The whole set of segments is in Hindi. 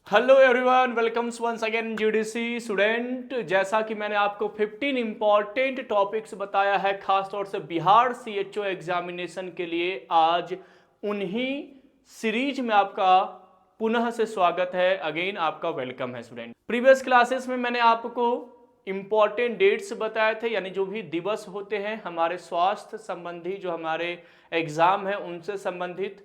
Hello everyone, welcome once again GDC student. जैसा कि मैंने आपको 15 इंपॉर्टेंट टॉपिक्स बताया है खास तौर से बिहार सीएचओ एग्जामिनेशन के लिए, आज उन्हीं सीरीज में आपका पुनः से स्वागत है। अगेन आपका वेलकम है स्टूडेंट। प्रीवियस क्लासेस में मैंने आपको इंपॉर्टेंट डेट्स बताए थे, यानी जो भी दिवस होते हैं हमारे स्वास्थ्य संबंधी, जो हमारे एग्जाम है उनसे संबंधित,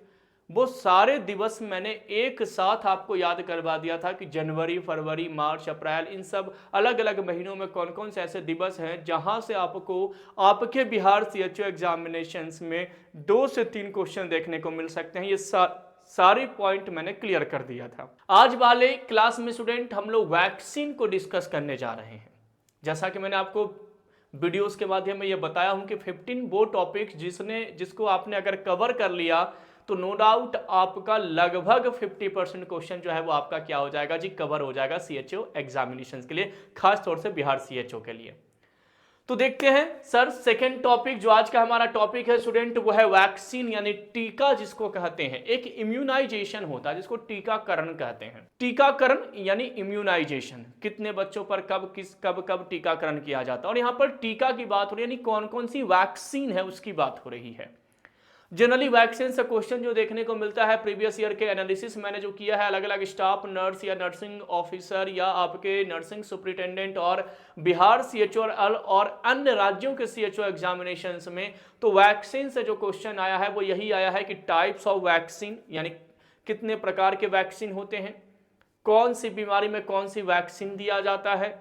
वो सारे दिवस मैंने एक साथ आपको याद करवा दिया था कि जनवरी, फरवरी, मार्च, अप्रैल, इन सब अलग अलग महीनों में कौन कौन से ऐसे दिवस हैं जहां से आपको आपके बिहार सीएचओ एग्जामिनेशंस में 2 से 3 क्वेश्चन देखने को मिल सकते हैं। ये सारे पॉइंट मैंने क्लियर कर दिया था। आज वाले क्लास में स्टूडेंट हम लोग वैक्सीन को डिस्कस करने जा रहे हैं। जैसा कि मैंने आपको वीडियोस के माध्यम में ये बताया हूं कि 15 वो टॉपिक्स जिसको आपने अगर कवर कर लिया तो नो डाउट आपका लगभग 50% क्वेश्चन जो है वो आपका क्या हो जाएगा जी, कवर हो जाएगा सीएचओ एग्जामिनेशन के लिए, खास तौर से बिहार सीएचओ के लिए। तो देखते हैं सर, सेकेंड टॉपिक जो आज का हमारा टॉपिक है स्टूडेंट, वो है वैक्सीन यानी टीका जिसको कहते हैं। एक इम्यूनाइजेशन होता है जिसको टीकाकरण कहते हैं। टीकाकरण यानी इम्यूनाइजेशन, कितने बच्चों पर कब टीकाकरण किया जाता है। और यहां पर टीका की बात हो रही है, यानी कौन कौन सी वैक्सीन है उसकी बात हो रही है। जनरली वैक्सीन से क्वेश्चन जो देखने को मिलता है, प्रीवियस ईयर के एनालिसिस मैंने जो किया है, अलग अलग स्टाफ नर्स या नर्सिंग ऑफिसर या आपके नर्सिंग सुपरिटेंडेंट और बिहार सीएचओ और अन्य राज्यों के सीएचओ एग्जामिनेशंस में, तो वैक्सीन से जो क्वेश्चन आया है वो यही आया है कि टाइप्स ऑफ वैक्सीन, यानी कितने प्रकार के वैक्सीन होते हैं, कौन सी बीमारी में कौन सी वैक्सीन दिया जाता है।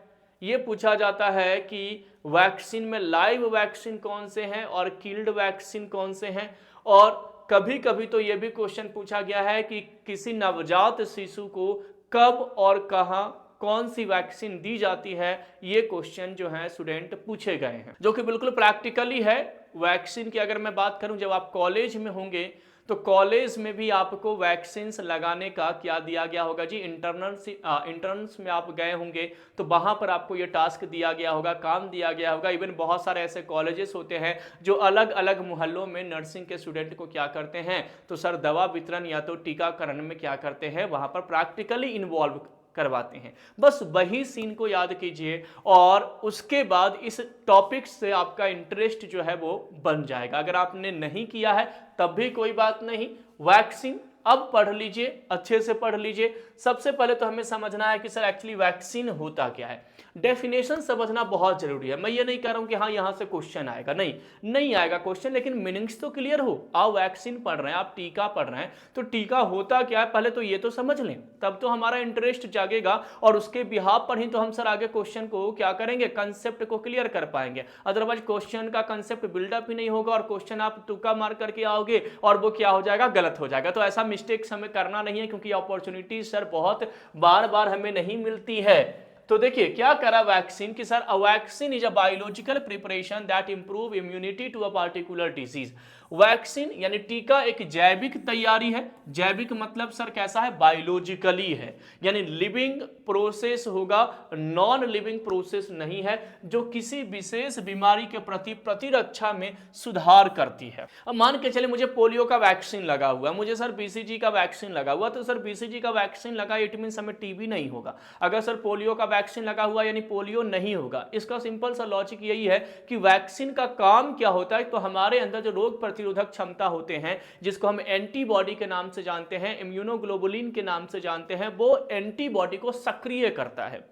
ये पूछा जाता है कि वैक्सीन में लाइव वैक्सीन कौन से हैं और किल्ड वैक्सीन कौन से हैं। और कभी कभी तो यह भी क्वेश्चन पूछा गया है कि किसी नवजात शिशु को कब और कहां कौन सी वैक्सीन दी जाती है। ये क्वेश्चन जो है स्टूडेंट पूछे गए हैं, जो कि बिल्कुल प्रैक्टिकली है। वैक्सीन की अगर मैं बात करूं, जब आप कॉलेज में होंगे तो कॉलेज में भी आपको वैक्सीन लगाने का क्या दिया गया होगा जी, इंटर्न्स में आप गए होंगे तो वहां पर आपको ये टास्क दिया गया होगा, काम दिया गया होगा। इवन बहुत सारे ऐसे कॉलेजेस होते हैं जो अलग अलग मोहल्लों में नर्सिंग के स्टूडेंट को क्या करते हैं, तो सर दवा वितरण या तो टीकाकरण में क्या करते हैं, वहां पर प्रैक्टिकली इन्वॉल्व करवाते हैं। बस वही सीन को याद कीजिए और उसके बाद इस टॉपिक से आपका इंटरेस्ट जो है वो बन जाएगा। अगर आपने नहीं किया है तब भी कोई बात नहीं, वैक्सीन अब पढ़ लीजिए, अच्छे से पढ़ लीजिए। सबसे पहले तो हमें समझना है कि सर एक्चुअली वैक्सीन होता क्या है। डेफिनेशन समझना बहुत जरूरी है। मैं ये नहीं कह रहा हूं कि हाँ यहां से क्वेश्चन आएगा, नहीं आएगा क्वेश्चन, लेकिन मीनिंग्स तो क्लियर हो। आप वैक्सीन पढ़ रहे हैं, आप टीका पढ़ रहे हैं, तो टीका होता क्या है पहले तो ये तो समझ लें, तब तो हमारा इंटरेस्ट जागेगा और उसके बिहाफ पर ही तो हम सर आगे क्वेश्चन को क्या करेंगे, कंसेप्ट को क्लियर कर पाएंगे। अदरवाइज क्वेश्चन का कंसेप्ट बिल्डअप ही नहीं होगा और क्वेश्चन आप तुक्का मार करके आओगे और वो क्या हो जाएगा, गलत हो जाएगा। तो ऐसा मिस्टेक्स हमें करना नहीं है, क्योंकि अपॉर्चुनिटी सर बहुत बार बार हमें नहीं मिलती है। तो देखिए क्या करा वैक्सीन की, sir a vaccine is a biological preparation that improve immunity to a particular disease. Vaccine यानी टीका एक जैविक तैयारी है। जैविक मतलब सर कैसा है, बायोलॉजिकली है, यानी लिविंग प्रोसेस होगा, नॉन लिविंग प्रोसेस नहीं है, जो किसी विशेष बीमारी के प्रति प्रतिरक्षा में सुधार करती है। अब मान के चले मुझे पोलियो का वैक्सीन लगा हुआ है, मुझे सर बीसीजी का वैक्सीन लगा हुआ, तो सर बीसीजी का वैक्सीन लगा इट मीन हमें टीबी नहीं होगा। अगर सर पोलियो का वैक्सीन लगा हुआ यानी पोलियो नहीं होगा। इसका सिंपल सा लॉजिक यही है कि वैक्सीन का काम क्या होता है, तो हमारे अंदर जो रोग प्रतिरोधक क्षमता होते हैं, जिसको हम एंटीबॉडी के नाम से जानते हैं, इम्यूनोग्लोबुलिन के नाम से जानते हैं, वो एंटीबॉडी को सक्रिय करता है।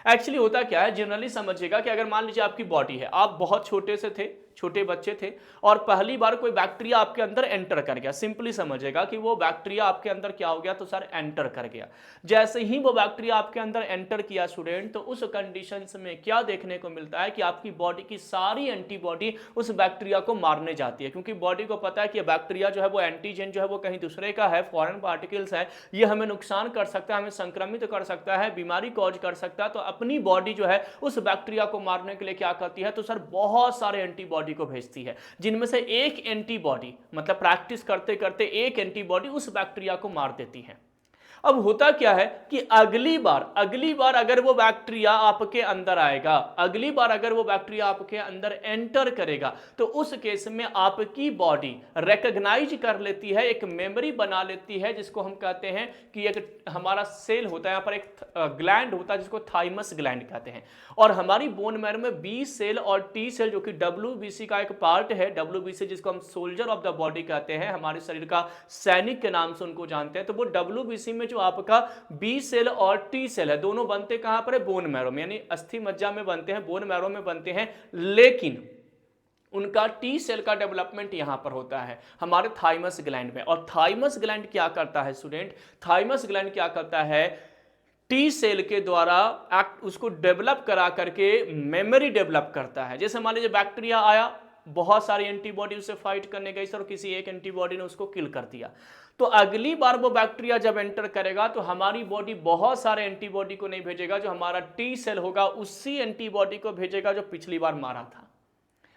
एक्चुअली होता क्या है, जनरली समझिएगा कि अगर मान लीजिए आपकी बॉडी है, आप बहुत छोटे से थे, छोटे बच्चे थे और पहली बार कोई बैक्टीरिया आपके अंदर एंटर कर गया। सिंपली समझिएगा कि वो बैक्टीरिया आपके अंदर क्या हो गया, तो सर एंटर कर गया। जैसे ही वो बैक्टीरिया आपके अंदर एंटर किया स्टूडेंट, तो उस कंडीशंस में क्या देखने को मिलता है कि आपकी बॉडी की सारी एंटीबॉडी उस बैक्टीरिया को मारने जाती है, क्योंकि बॉडी को पता है कि बैक्टीरिया जो है वो एंटीजन जो है वो कहीं दूसरे का है, फॉरेन पार्टिकल्स है, ये हमें नुकसान कर सकता है, हमें संक्रमित कर सकता है, बीमारी कॉज कर सकता है। तो अपनी बॉडी जो है उस बैक्टीरिया को मारने के लिए क्या करती है, तो सर बहुत सारे एंटीबॉडी को भेजती है, जिनमें से एक एंटीबॉडी मतलब प्रैक्टिस करते करते एक एंटीबॉडी उस बैक्टीरिया को मार देती है। अब होता क्या है कि अगली बार अगर वो बैक्टीरिया आपके अंदर आएगा, अगली बार अगर वो बैक्टीरिया आपके अंदर एंटर करेगा, तो उस केस में आपकी बॉडी रिकॉग्नाइज कर लेती है, एक मेमोरी बना लेती है, जिसको हम कहते हैं कि एक हमारा सेल होता है, यहाँ पर एक ग्लैंड होता है जिसको थाइमस ग्लैंड कहते हैं। और हमारी बोन मैरो में बी सेल और टी सेल जो कि डब्ल्यूबीसी का एक पार्ट है, डब्ल्यूबीसी जिसको हम सोल्जर ऑफ द बॉडी कहते हैं, हमारे शरीर का सैनिक के नाम से उनको जानते हैं, तो वो डब्ल्यूबीसी में जो आपका बी सेल और टी सेल है, दोनों बनते कहां पर है? बोन मैरो में, यानी अस्थि मज्जा में बनते हैं, बोन मैरो में बनते हैं, लेकिन उनका टी सेल का डेवलपमेंट यहां पर होता है हमारे थाइमस ग्लैंड में। और थाइमस ग्लैंड क्या करता है स्टूडेंट? थाइमस ग्लैंड क्या करता है? टी सेल के द्वारा उसको डेवलप करा करके मेमोरी डेवलप करता है। जैसे मान लीजिए बैक्टीरिया आया, बहुत सारी एंटीबॉडी उससे फाइट करने गई सर, और किसी एक एंटीबॉडी ने उसको किल कर दिया, तो अगली बार वो बैक्टीरिया जब एंटर करेगा तो हमारी बॉडी बहुत सारे एंटीबॉडी को नहीं भेजेगा, जो हमारा टी सेल होगा उसी एंटीबॉडी को भेजेगा जो पिछली बार मारा था।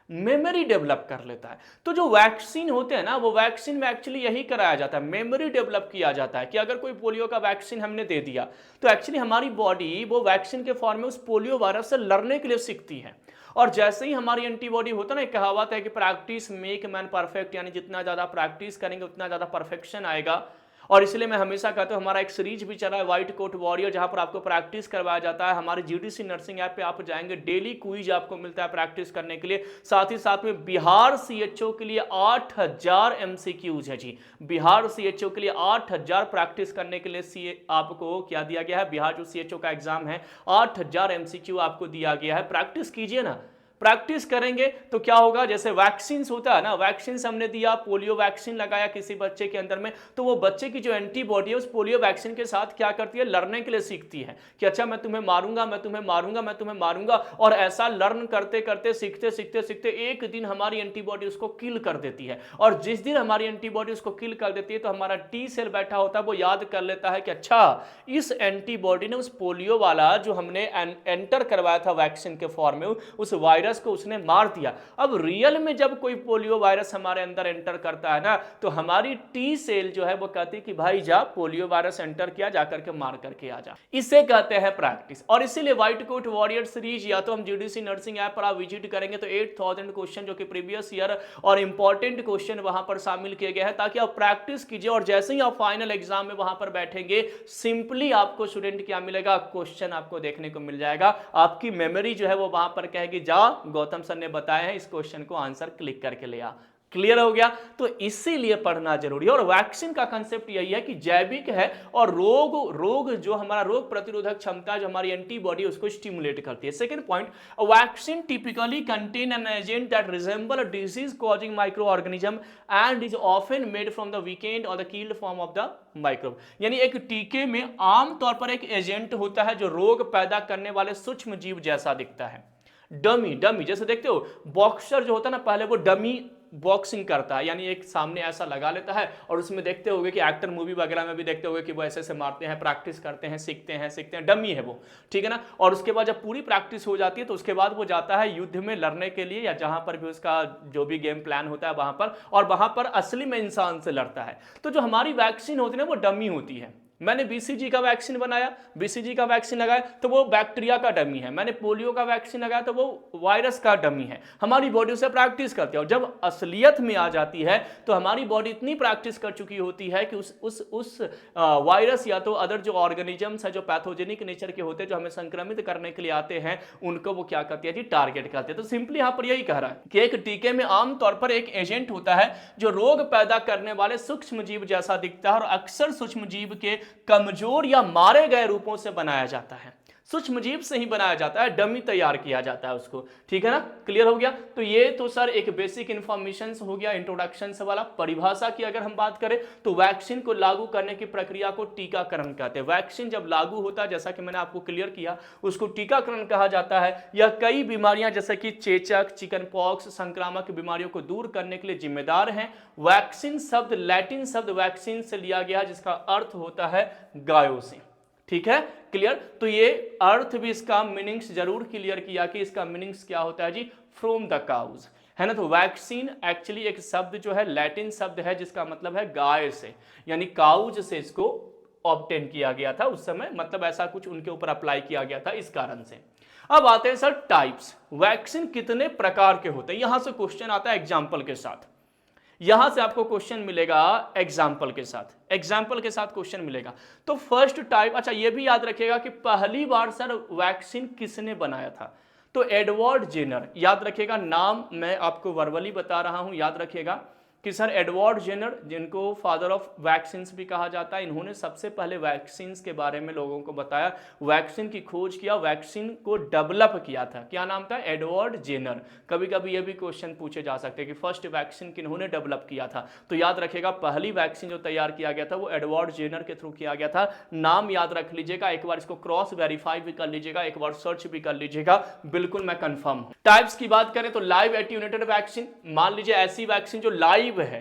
मेमोरी डेवलप कर लेता है। तो जो वैक्सीन होते हैं ना, वो वैक्सीन में एक्चुअली यही कराया जाता है, मेमोरी डेवलप किया जाता है कि अगर कोई पोलियो का वैक्सीन हमने दे दिया तो एक्चुअली हमारी बॉडी वो वैक्सीन के फॉर्म में उस पोलियो वायरस से लड़ने के लिए सीखती है। और जैसे ही हमारी एंटीबॉडी होता है ना, एक कहावत है कि प्रैक्टिस मेक मैन परफेक्ट, यानी जितना ज्यादा प्रैक्टिस करेंगे उतना ज्यादा परफेक्शन आएगा। और इसलिए मैं हमेशा कहता हूं, हमारा एक सीरीज भी चला है व्हाइट कोट वॉरियर, जहां पर आपको प्रैक्टिस करवाया जाता है। हमारे जीडीसी नर्सिंग ऐप पे आप जाएंगे, डेली क्विज आपको मिलता है प्रैक्टिस करने के लिए। साथ ही साथ में बिहार सीएचओ के लिए 8000 एमसीक्यूज है जी। बिहार सीएचओ के लिए 8000 प्रैक्टिस करने के लिए आपको क्या दिया गया है? बिहार जो सीएचओ का एग्जाम है 8000 एमसीक्यू आपको दिया गया है। प्रैक्टिस कीजिए ना, प्रैक्टिस करेंगे तो क्या होगा? जैसे वैक्सीन होता है ना, वैक्सीन हमने दिया, पोलियो वैक्सीन लगाया किसी बच्चे के अंदर में, तो वो बच्चे की जो एंटीबॉडी है उस पोलियो वैक्सीन के साथ क्या करती है? लड़ने के लिए सीखती है कि अच्छा मैं तुम्हें मारूंगा, मैं तुम्हें मारूंगा, मैं तुम्हें मारूंगा। और ऐसा लर्न करते करते सीखते सीखते सीखते एक दिन हमारी एंटीबॉडी उसको किल कर देती है। और जिस दिन हमारी एंटीबॉडी उसको किल कर देती है तो हमारा टी सेल बैठा होता है, वो याद कर लेता है कि अच्छा इस एंटीबॉडी ने उस पोलियो वाला जो हमने एंटर करवाया था वैक्सीन के फॉर्म में, उस वायरस को उसने मार दिया। अब रियल में जब कोई पोलियो वायरस हमारे अंदर एंटर करता है ना, तो हमारी टी सेल जो है वो कहती है कि भाई जा, पोलियो वायरस एंटर किया, जाकर के मार करके आ जा। इसे कहते हैं प्रैक्टिस। और इसीलिए व्हाइट कोट वॉरियर सीरीज या तो हम जीडीसी नर्सिंग ऐप पर आप विजिट करेंगे तो 8000 क्वेश्चन जो कि प्रीवियस ईयर और इंपॉर्टेंट क्वेश्चन वहां पर शामिल किए गए हैं, ताकि आप प्रैक्टिस कीजिए और जैसे ही आप फाइनल एग्जाम में वहां पर बैठेंगे, सिंपली आपको स्टूडेंट क्या मिलेगा? क्वेश्चन आपको देखने को मिल जाएगा। आपकी मेमोरी जो है वो वहां पर कहेगी जा, गौतम सर ने बताया है, इस क्वेश्चन को आंसर क्लिक करके ले आ। क्लियर हो गया? तो इसीलिए पढ़ना जरूरी है। और वैक्सीन का कंसेप्ट यही है कि जैविक है और रोग जो हमारा रोग प्रतिरोधक क्षमता जो हमारी एंटीबॉडी उसको स्टिमुलेट करती है। Second point, vaccine typically contain an agent that resemble a disease causing micro organism and is often made from the weakened और the killed form of the microbe. यानी एक टीके में आमतौर पर एक एजेंट होता है जो रोग पैदा करने वाले सूक्ष्म जीव जैसा दिखता है। डमी जैसे देखते हो बॉक्सर जो होता है ना, पहले वो डमी बॉक्सिंग करता है, यानी एक सामने ऐसा लगा लेता है और उसमें देखते होगे कि एक्टर मूवी वगैरह में भी देखते होगे कि वो ऐसे ऐसे मारते हैं, प्रैक्टिस करते हैं, सीखते हैं, डमी है वो, ठीक है ना। और उसके बाद जब पूरी प्रैक्टिस हो जाती है तो उसके बाद वो जाता है युद्ध में लड़ने के लिए, या जहां पर भी उसका जो भी गेम प्लान होता है वहां पर, और वहां पर असली में इंसान से लड़ता है। तो जो हमारी वैक्सीन होती है ना, वो डमी होती है। मैंने बीसीजी का वैक्सीन बनाया, बीसीजी का वैक्सीन लगाया तो वो बैक्टीरिया का डमी है। मैंने पोलियो का वैक्सीन लगाया तो वो वायरस का डमी है। हमारी बॉडी उसे प्रैक्टिस करती है, और जब असलियत में आ जाती है तो हमारी बॉडी इतनी प्रैक्टिस कर चुकी होती है कि उस वायरस या तो अदर जो ऑर्गेनिजम्स है जो पैथोजेनिक नेचर के होते हैं, जो हमें संक्रमित करने के लिए आते हैं, उनको वो क्या करती है जी? टारगेट करते हैं। तो सिंपली यहां पर यही कह रहा है कि एक टीके में आमतौर पर एक एजेंट होता है जो रोग पैदा करने वाले सूक्ष्म जीव जैसा दिखता है, और अक्सर सूक्ष्म जीव के कमजोर या मारे गए रूपों से बनाया जाता है। सूक्ष्म जीव से ही बनाया जाता है, डमी तैयार किया जाता है उसको, ठीक है ना। क्लियर हो गया? तो ये तो सर एक बेसिक इंफॉर्मेशन हो गया, इंट्रोडक्शन से वाला। परिभाषा की अगर हम बात करें तो वैक्सीन को लागू करने की प्रक्रिया को टीकाकरण कहते हैं। वैक्सीन जब लागू होता है, जैसा कि मैंने आपको क्लियर किया, उसको टीकाकरण कहा जाता है। यह कई बीमारियां जैसे कि चेचक, चिकन पॉक्स, संक्रामक बीमारियों को दूर करने के लिए जिम्मेदार है। वैक्सीन शब्द लैटिन शब्द वैक्सीन से लिया गया, जिसका अर्थ होता है गायों से, ठीक है। क्लियर? तो ये अर्थ भी इसका मीनिंग्स जरूर क्लियर किया कि इसका मीनिंग्स क्या होता है जी? फ्रॉम द काउज, है ना। तो वैक्सीन एक्चुअली एक शब्द जो है लैटिन शब्द है जिसका मतलब है गाय से, यानी काउज से इसको ऑब्टेन किया गया था उस समय, मतलब ऐसा कुछ उनके ऊपर अप्लाई किया गया था इस कारण से। अब आते हैं सर टाइप्स, वैक्सीन कितने प्रकार के होते हैं, यहां से क्वेश्चन आता है एग्जाम्पल के साथ। यहां से आपको क्वेश्चन मिलेगा एग्जाम्पल के साथ, एग्जाम्पल के साथ क्वेश्चन मिलेगा। तो फर्स्ट टाइप, अच्छा ये भी याद रखिएगा कि पहली बार सर वैक्सीन किसने बनाया था, तो एडवर्ड जेनर, याद रखिएगा नाम मैं आपको वर्बली बता रहा हूं, याद रखिएगा कि सर एडवर्ड जेनर, जिनको फादर ऑफ वैक्सीन्स भी कहा जाता है, इन्होंने सबसे पहले वैक्सीन्स के बारे में लोगों को बताया, वैक्सीन की खोज किया, वैक्सीन को डेवलप किया था। क्या नाम था? Edward Jenner. कभी कभी ये भी क्वेश्चन पूछे जा सकते हैं कि फर्स्ट वैक्सीन किन्होंने डेवलप किया था, तो याद रखिएगा पहली वैक्सीन जो तैयार किया गया था वो एडवर्ड जेनर के थ्रू किया गया था। नाम याद रख लीजिएगा, एक बार इसको क्रॉस वेरीफाई भी कर लीजिएगा, एक बार सर्च भी कर लीजिएगा, बिल्कुल मैं कंफर्म हूं। टाइप्स की बात करें तो लाइव एट्यूनेटेड वैक्सीन, मान लीजिए ऐसी वैक्सीन जो लाइव है,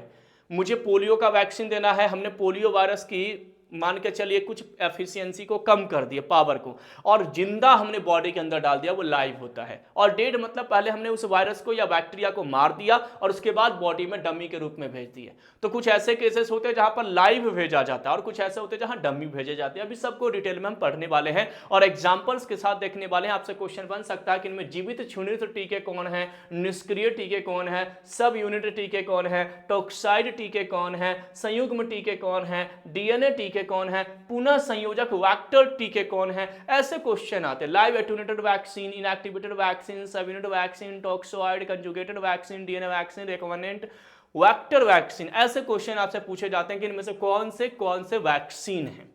मुझे पोलियो का वैक्सीन देना है, हमने पोलियो वायरस की मान के चलिए कुछ एफिशिएंसी को कम कर दिया, पावर को, और जिंदा हमने बॉडी के अंदर डाल दिया, वो लाइव होता है। और डेड मतलब पहले हमने उस वायरस को या बैक्टीरिया को मार दिया और उसके बाद बॉडी में डमी के रूप में भेज दिए। तो कुछ ऐसे केसेस होते हैं जहां पर लाइव भेजा जाता है और कुछ ऐसे होते हैं जहां डमी भेजे जाते हैं। अभी सबको डिटेल में हम पढ़ने वाले हैं और एग्जाम्पल्स के साथ देखने वाले हैं। आपसे क्वेश्चन बन सकता है कि इनमें जीवित क्षुणित टीके कौन है, निष्क्रिय टीके कौन है, सब यूनिट टीके कौन है, टॉक्साइड टीके कौन है, संयुग्म टीके कौन है, डीएनए टीके कौन है, पुनः संयोजक वेक्टर टीके कौन है, ऐसे क्वेश्चन आते हैं। Live attenuated vaccine, inactivated vaccine, सब unit vaccine, toxoid, conjugated vaccine, DNA vaccine, recombinant vector vaccine, ऐसे क्वेश्चन आपसे पूछे जाते हैं कि इनमें से कौन से वैक्सीन है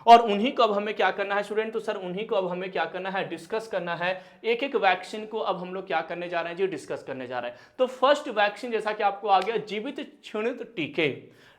और उन्हीं को अब हमें क्या करना है स्टूडेंट, तो सर उन्हीं को अब हमें क्या करना है, डिस्कस करना है। एक एक वैक्सीन को अब हम लोग क्या करने जा रहे हैं जी, डिस्कस करने जा रहे हैं। तो फर्स्ट वैक्सीन जैसा कि आपको आ गया, जीवित क्षुणित टीके,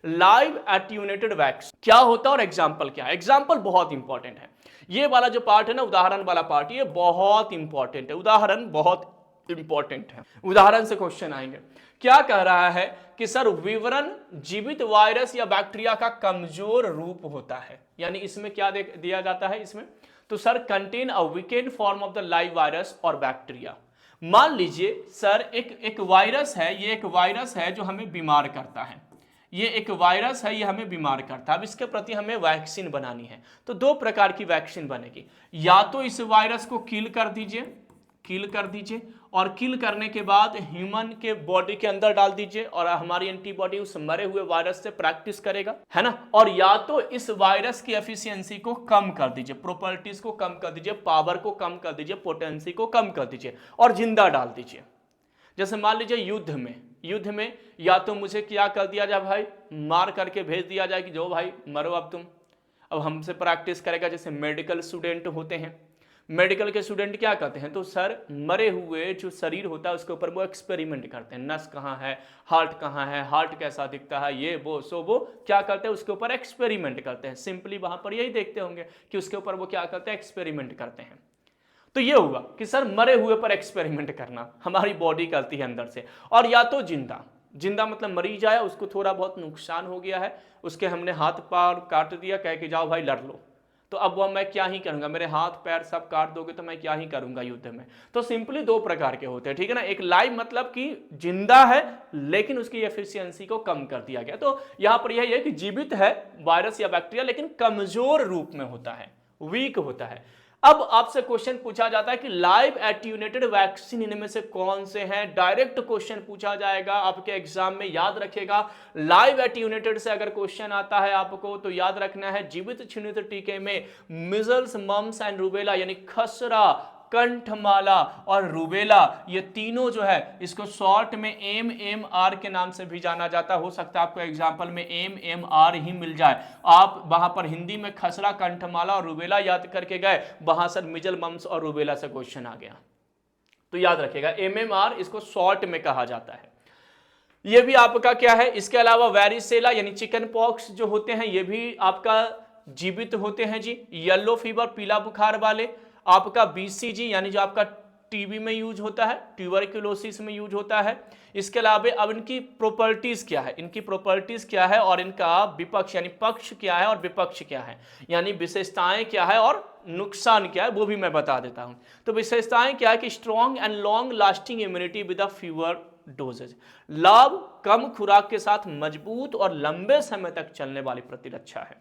लाइव एट्यूनेटेड वैक्सीन क्या होता है और एग्जाम्पल क्या है। एग्जाम्पल बहुत इंपॉर्टेंट है, ये वाला जो पार्ट है ना, उदाहरण वाला पार्ट, ये बहुत इंपॉर्टेंट है, उदाहरण बहुत इंपॉर्टेंट है। उदाहरण से क्वेश्चन आएंगे। क्या कह रहा है कि सर विवरण जीवित वायरस या बैक्टीरिया का कमजोर रूप होता है, यानी इसमें क्या दिया जाता है इसमें, तो sir contain a weekend form of the live virus और बैक्टीरिया। मान लीजिए सर एक वायरस है, ये एक वायरस है जो हमें बीमार करता है, ये एक वायरस है, ये हमें बीमार करता है। अब इसके प्रति हमें वैक्सीन बनानी है, तो दो प्रकार की वैक्सीन बनेगी। या तो इस वायरस को किल कर दीजिए और किल करने के बाद ह्यूमन के बॉडी के अंदर डाल दीजिए और हमारी एंटीबॉडी उस मरे हुए वायरस से प्रैक्टिस करेगा, है ना। और या तो इस वायरस की एफिशिएंसी को कम कर दीजिए, प्रॉपर्टीज को कम कर दीजिए, पावर को कम कर दीजिए, पोटेंसी को कम कर दीजिए और जिंदा डाल दीजिए। जैसे मान लीजिए युद्ध में या तो मुझे क्या कर दिया जाए भाई, मार करके भेज दिया जाए कि जो भाई मरो अब तुम, अब हमसे प्रैक्टिस करेगा। जैसे मेडिकल स्टूडेंट होते हैं, मेडिकल के स्टूडेंट क्या करते हैं, तो सर मरे हुए जो शरीर होता है उसके ऊपर वो एक्सपेरिमेंट करते हैं, नस कहाँ है, हार्ट कैसा दिखता है, ये वो सो वो क्या करते हैं, उसके ऊपर एक्सपेरिमेंट करते हैं। सिंपली वहां पर यही देखते होंगे कि उसके ऊपर वो क्या करते हैं, एक्सपेरिमेंट करते हैं। तो ये हुआ कि सर मरे हुए पर एक्सपेरिमेंट करना हमारी बॉडी करती है अंदर से। और या तो जिंदा मतलब मरीज आया, उसको थोड़ा बहुत नुकसान हो गया है, उसके हमने हाथ पैर काट दिया, कह के जाओ भाई लड़ लो, तो अब वह मैं क्या ही करूंगा, मेरे हाथ पैर सब काट दोगे तो मैं क्या ही करूंगा युद्ध में। तो सिंपली दो प्रकार के होते हैं, ठीक है ना। एक लाइव मतलब कि जिंदा है लेकिन उसकी एफिशिएंसी को कम कर दिया गया, तो यहां पर यही है कि जीवित है वायरस या बैक्टीरिया लेकिन कमजोर रूप में होता है, वीक होता है। अब आपसे क्वेश्चन पूछा जाता है कि लाइव एट्यूनेटेड वैक्सीन इनमें से कौन से हैं, डायरेक्ट क्वेश्चन पूछा जाएगा आपके एग्जाम में, याद रखिएगा। लाइव एट्यूनेटेड से अगर क्वेश्चन आता है आपको तो याद रखना है जीवित क्षुणित टीके में मिजल्स, मम्स एंड रूबेला यानी खसरा, कंठमाला और रूबेला, ये तीनों जो है इसको शॉर्ट में MMR के नाम से भी जाना जाता है। हो सकता है आपको एग्जाम्पल में MMR ही मिल जाए, आप वहां पर हिंदी में खसरा, कंठमाला और रूबेला याद करके गए, वहां सर मिजल, मम्स और रूबेला से क्वेश्चन आ गया, तो याद रखिएगा MMR इसको शॉर्ट में कहा जाता है। ये भी आपका क्या है, इसके अलावा वेरिसेला यानी चिकन पॉक्स जो होते हैं ये भी आपका जीवित होते हैं जी। येलो फीवर पीला बुखार वाले, आपका BCG यानी जो आपका टीबी में यूज होता है, ट्यूबरक्लोसिस में यूज होता है। इसके अलावा अब इनकी प्रॉपर्टीज क्या है, इनकी प्रॉपर्टीज क्या है और इनका विपक्ष यानी पक्ष क्या है और विपक्ष क्या है, यानी विशेषताएं क्या है और नुकसान क्या है, वो भी मैं बता देता हूं। तो विशेषताएं क्या है कि strong and long lasting immunity with a fewer doses, लाभ कम खुराक के साथ मजबूत और लंबे समय तक चलने वाली प्रतिरक्षा है।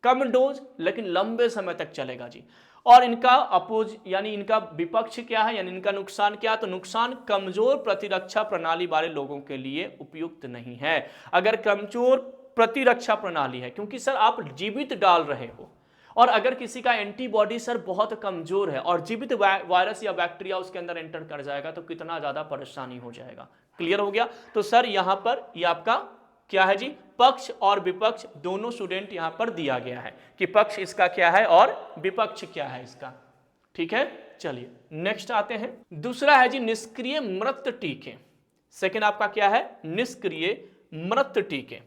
कम डोज लेकिन लंबे समय तक चलेगा जी। और इनका अपोज यानी इनका विपक्ष क्या है, यानी इनका नुकसान क्या है, तो नुकसान कमजोर प्रतिरक्षा प्रणाली वाले लोगों के लिए उपयुक्त नहीं है। अगर कमजोर प्रतिरक्षा प्रणाली है, क्योंकि सर आप जीवित डाल रहे हो, और अगर किसी का एंटीबॉडी सर बहुत कमजोर है और जीवित वायरस या बैक्टीरिया उसके अंदर एंटर कर जाएगा तो कितना ज्यादा परेशानी हो जाएगा। क्लियर हो गया। तो सर यहां पर ये आपका क्या है जी, पक्ष और विपक्ष दोनों स्टूडेंट यहां पर दिया गया है कि पक्ष इसका क्या है और विपक्ष क्या है इसका। ठीक है, चलिए नेक्स्ट आते हैं। दूसरा है जी निष्क्रिय मृत टीके। सेकेंड आपका क्या है, निष्क्रिय मृत टीके।